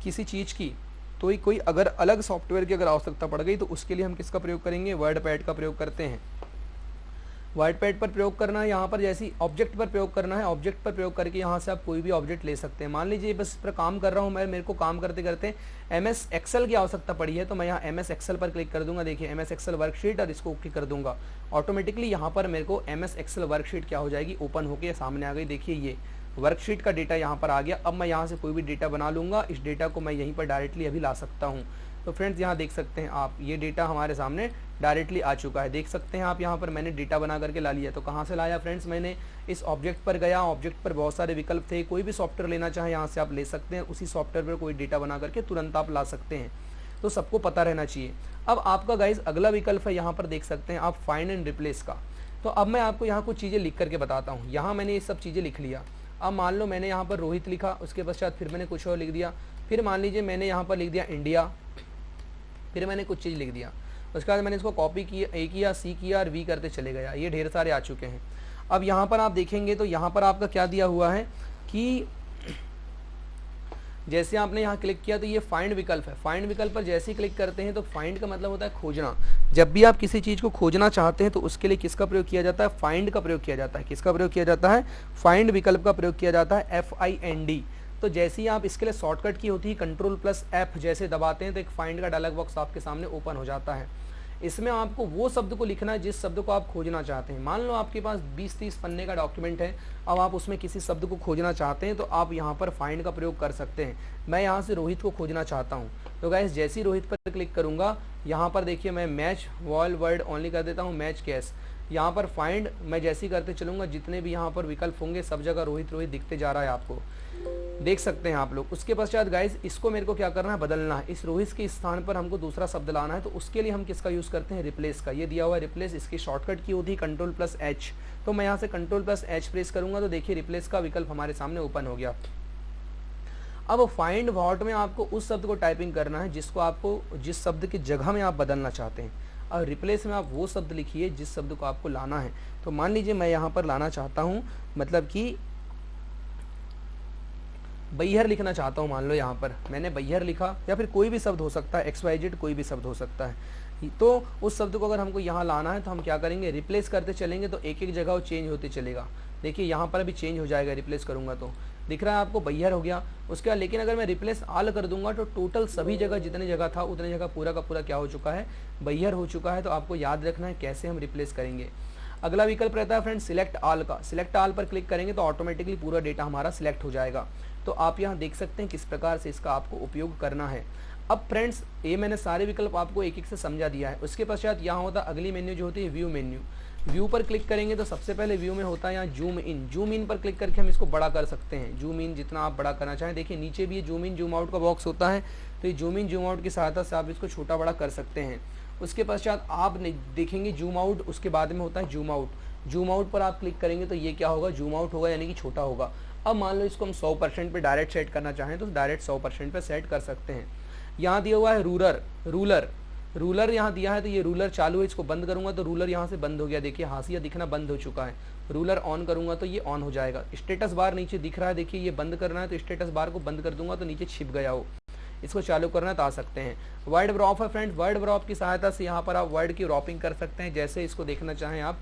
किसी चीज़ की, तो कोई अगर अलग सॉफ्टवेयर की अगर आवश्यकता पड़ गई तो उसके लिए हम किसका प्रयोग करेंगे, वर्ड पैड का प्रयोग करते हैं। वर्ड पैड पर प्रयोग करना है, यहाँ पर जैसी ऑब्जेक्ट पर प्रयोग करना है, ऑब्जेक्ट पर प्रयोग करके यहाँ से आप कोई भी ऑब्जेक्ट ले सकते हैं। मान लीजिए बस इस पर काम कर रहा हूँ मैं, मेरे को काम करते करते MS एक्सेल की आवश्यकता पड़ी है, तो मैं यहाँ MS एक्सेल पर क्लिक कर दूंगा। देखिए MS एक्सेल वर्कशीट, और इसको ओके कर दूंगा। ऑटोमेटिकली यहाँ पर मेरे को MS एक्सेल वर्कशीट क्या हो जाएगी, ओपन होकर सामने आ गई। देखिए ये वर्कशीट का डेटा यहाँ पर आ गया। अब मैं यहाँ से कोई भी डेटा बना लूँगा, इस डेटा को मैं यहीं पर डायरेक्टली अभी ला सकता हूँ। तो फ्रेंड्स यहाँ देख सकते हैं आप, ये डेटा हमारे सामने डायरेक्टली आ चुका है। देख सकते हैं आप यहाँ पर मैंने डेटा बना करके ला लिया। तो कहाँ से लाया फ्रेंड्स, मैंने इस ऑब्जेक्ट पर गया, ऑब्जेक्ट पर बहुत सारे विकल्प थे, कोई भी सॉफ्टवेयर लेना चाहे यहाँ से आप ले सकते हैं, उसी सॉफ्टवेयर पर कोई डेटा बना करके तुरंत आप ला सकते हैं। तो सबको पता रहना चाहिए। अब आपका गाइज अगला विकल्प है, यहाँ पर देख सकते हैं आप फाइंड एंड रिप्लेस का। तो अब मैं आपको यहाँ कुछ चीज़ें लिख करके बताता हूँ। यहाँ मैंने ये सब चीज़ें लिख लिया। अब मान लो मैंने यहाँ पर रोहित लिखा, उसके पश्चात फिर मैंने कुछ और लिख दिया, फिर मान लीजिए मैंने यहाँ पर लिख दिया इंडिया, फिर मैंने कुछ चीज़ लिख दिया, उसके बाद मैंने इसको कॉपी किया, ए किया, सी किया और वी करते चले गया। ये ढेर सारे आ चुके हैं। अब यहाँ पर आप देखेंगे तो यहाँ पर आपका क्या दिया हुआ है कि जैसे आपने यहाँ क्लिक किया तो ये फाइंड विकल्प है। फाइंड विकल्प पर जैसे ही क्लिक करते हैं तो फाइंड का मतलब होता है खोजना। जब भी आप किसी चीज़ को खोजना चाहते हैं तो उसके लिए किसका प्रयोग किया जाता है, फाइंड का प्रयोग किया जाता है। किसका प्रयोग किया जाता है, फाइंड विकल्प का प्रयोग किया जाता है, FIND। तो जैसे ही आप इसके लिए शॉर्टकट की होती है Ctrl+F जैसे दबाते हैं तो एक फाइंड का डायलॉग बॉक्स आपके सामने ओपन हो जाता है। इसमें आपको वो शब्द को लिखना है जिस शब्द को आप खोजना चाहते हैं। मान लो आपके पास 20-30 पन्ने का डॉक्यूमेंट है, अब आप उसमें किसी शब्द को खोजना चाहते हैं तो आप यहाँ पर फाइंड का प्रयोग कर सकते हैं। मैं यहाँ से रोहित को खोजना चाहता हूँ, तो गाइस जैसे ही रोहित पर क्लिक करूँगा, यहाँ पर देखिए मैं मैच वॉल वर्ड ओनली कर देता हूँ, मैच कैश। यहाँ पर फाइंड मैं जैसे ही करते चलूँगा, जितने भी यहाँ पर विकल्प होंगे सब जगह रोहित रोहित दिखते जा रहा है, आपको देख सकते हैं आप लोग। उसके पश्चात गाइस इसको मेरे को क्या करना है, बदलना है। इस रोहित के स्थान पर हमको दूसरा शब्द लाना है, तो उसके लिए हम किसका यूज़ करते हैं, रिप्लेस का। ये दिया हुआ है रिप्लेस, इसकी शॉर्टकट की होती है Ctrl+H। तो मैं यहाँ से Ctrl+H प्रेस करूँगा तो देखिए रिप्लेस का विकल्प हमारे सामने ओपन हो गया। अब फाइंड व्हाट में आपको उस शब्द को टाइपिंग करना है जिसको आपको, जिस शब्द की जगह में आप बदलना चाहते हैं। और रिप्लेस में आप वो शब्द लिखिए जिस शब्द को आपको लाना है। तो मान लीजिए मैं यहाँ पर लाना चाहता हूँ, मतलब कि बैहर लिखना चाहता हूँ। मान लो यहाँ पर मैंने बैहर लिखा, या फिर कोई भी शब्द हो सकता है, XYZ कोई भी शब्द हो सकता है। तो उस शब्द को अगर हमको यहाँ लाना है तो हम क्या करेंगे, रिप्लेस करते चलेंगे तो एक एक जगह वो चेंज होते चलेगा। देखिए यहाँ पर अभी चेंज हो जाएगा, रिप्लेस करूँगा तो दिख रहा है आपको बैहर हो गया। उसके बाद लेकिन अगर मैं रिप्लेस आल कर दूंगा तो टोटल सभी जगह जितने जगह था उतने जगह पूरा का पूरा क्या हो चुका है, बैहर हो चुका है। तो आपको याद रखना है कैसे हम रिप्लेस करेंगे। अगला विकल्प रहता है फ्रेंड्स सिलेक्ट ऑल का। सिलेक्ट ऑल पर क्लिक करेंगे तो ऑटोमेटिकली पूरा डेटा हमारा सिलेक्ट हो जाएगा। तो आप यहाँ देख सकते हैं किस प्रकार से इसका आपको उपयोग करना है। अब फ्रेंड्स ये मैंने सारे विकल्प आपको एक एक से समझा दिया है। उसके पश्चात यहाँ होता है अगली मेन्यू जो होती है व्यू मेन्यू। व्यू पर क्लिक करेंगे तो सबसे पहले व्यू में होता है यहाँ जूम इन। जूम इन पर क्लिक करके हम इसको बड़ा कर सकते हैं। जूम इन जितना आप बड़ा करना चाहें, देखिए नीचे भी ये जूम इन जूम आउट का बॉक्स होता है, तो ये जूम इन जूम आउट की सहायता से आप इसको छोटा बड़ा कर सकते हैं। उसके पश्चात आप देखेंगे जूम आउट, उसके बाद में होता है जूम आउट। जूम आउट पर आप क्लिक करेंगे तो ये क्या होगा, जूम आउट होगा, यानी कि छोटा होगा। अब मान लो इसको हम 100% पे डायरेक्ट सेट करना चाहें तो डायरेक्ट 100% पे सेट कर सकते हैं। यहाँ दिया हुआ है रूलर यहाँ दिया है, तो ये रूलर चालू है, इसको बंद करूंगा तो रूलर यहाँ से बंद हो गया। देखिए हाशिया दिखना बंद हो चुका है। रूलर ऑन करूंगा तो ये ऑन हो जाएगा। स्टेटस बार नीचे दिख रहा है, देखिए ये बंद करना है तो स्टेटस बार को बंद कर दूंगा तो नीचे छिप गया हो। इसको चालू करना तो आ सकते हैं। वर्ड व्रॉप है फ्रेंड्स, वर्ड व्रॉप की सहायता से यहाँ पर आप वर्ड की रॉपिंग कर सकते हैं, जैसे इसको देखना चाहें आप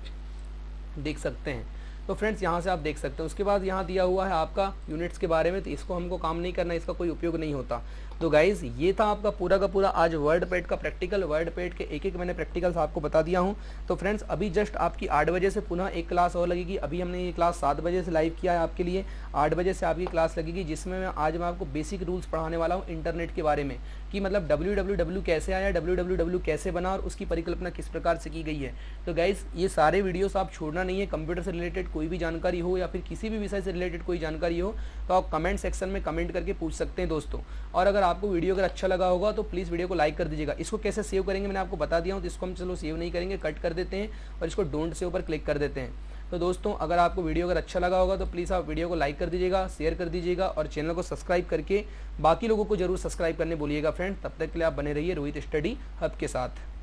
देख सकते हैं। तो फ्रेंड्स यहाँ से आप देख सकते हैं। उसके बाद यहाँ दिया हुआ है आपका यूनिट्स के बारे में, तो इसको हमको काम नहीं करना, इसका कोई उपयोग नहीं होता। तो गाइज ये था आपका पूरा का पूरा आज वर्डपैड का प्रैक्टिकल। वर्डपैड के एक एक मैंने प्रैक्टिकल्स आपको बता दिया हूँ। तो फ्रेंड्स अभी जस्ट आपकी 8 बजे से पुनः एक क्लास और लगेगी। अभी हमने ये क्लास 7 बजे से लाइव किया है आपके लिए, 8 बजे से आपकी क्लास लगेगी, जिसमें मैं आज मैं आपको बेसिक रूल्स पढ़ाने वाला हूँ इंटरनेट के बारे में, कि मतलब www कैसे आया, www कैसे बना और उसकी परिकल्पना किस प्रकार से की गई है। तो गाइज ये सारे वीडियोस आप छोड़ना नहीं है। कंप्यूटर से रिलेटेड कोई भी जानकारी हो या फिर किसी भी विषय से रिलेटेड कोई जानकारी हो तो आप कमेंट सेक्शन में कमेंट करके पूछ सकते हैं दोस्तों। और अगर आपको वीडियो अगर अच्छा लगा होगा तो प्लीज़ वीडियो को लाइक कर दीजिएगा। इसको कैसे सेव करेंगे मैंने आपको बता दिया हूँ, तो इसको हम चलो सेव नहीं करेंगे, कट कर देते हैं और इसको डोंट सेव पर क्लिक कर देते हैं। तो दोस्तों अगर आपको वीडियो अगर अच्छा लगा होगा तो प्लीज़ आप वीडियो को लाइक कर दीजिएगा, शेयर कर दीजिएगा और चैनल को सब्सक्राइब करके बाकी लोगों को जरूर सब्सक्राइब करने बोलिएगा फ्रेंड। तब तक के लिए आप बने रहिए रोहित स्टडी हब के साथ।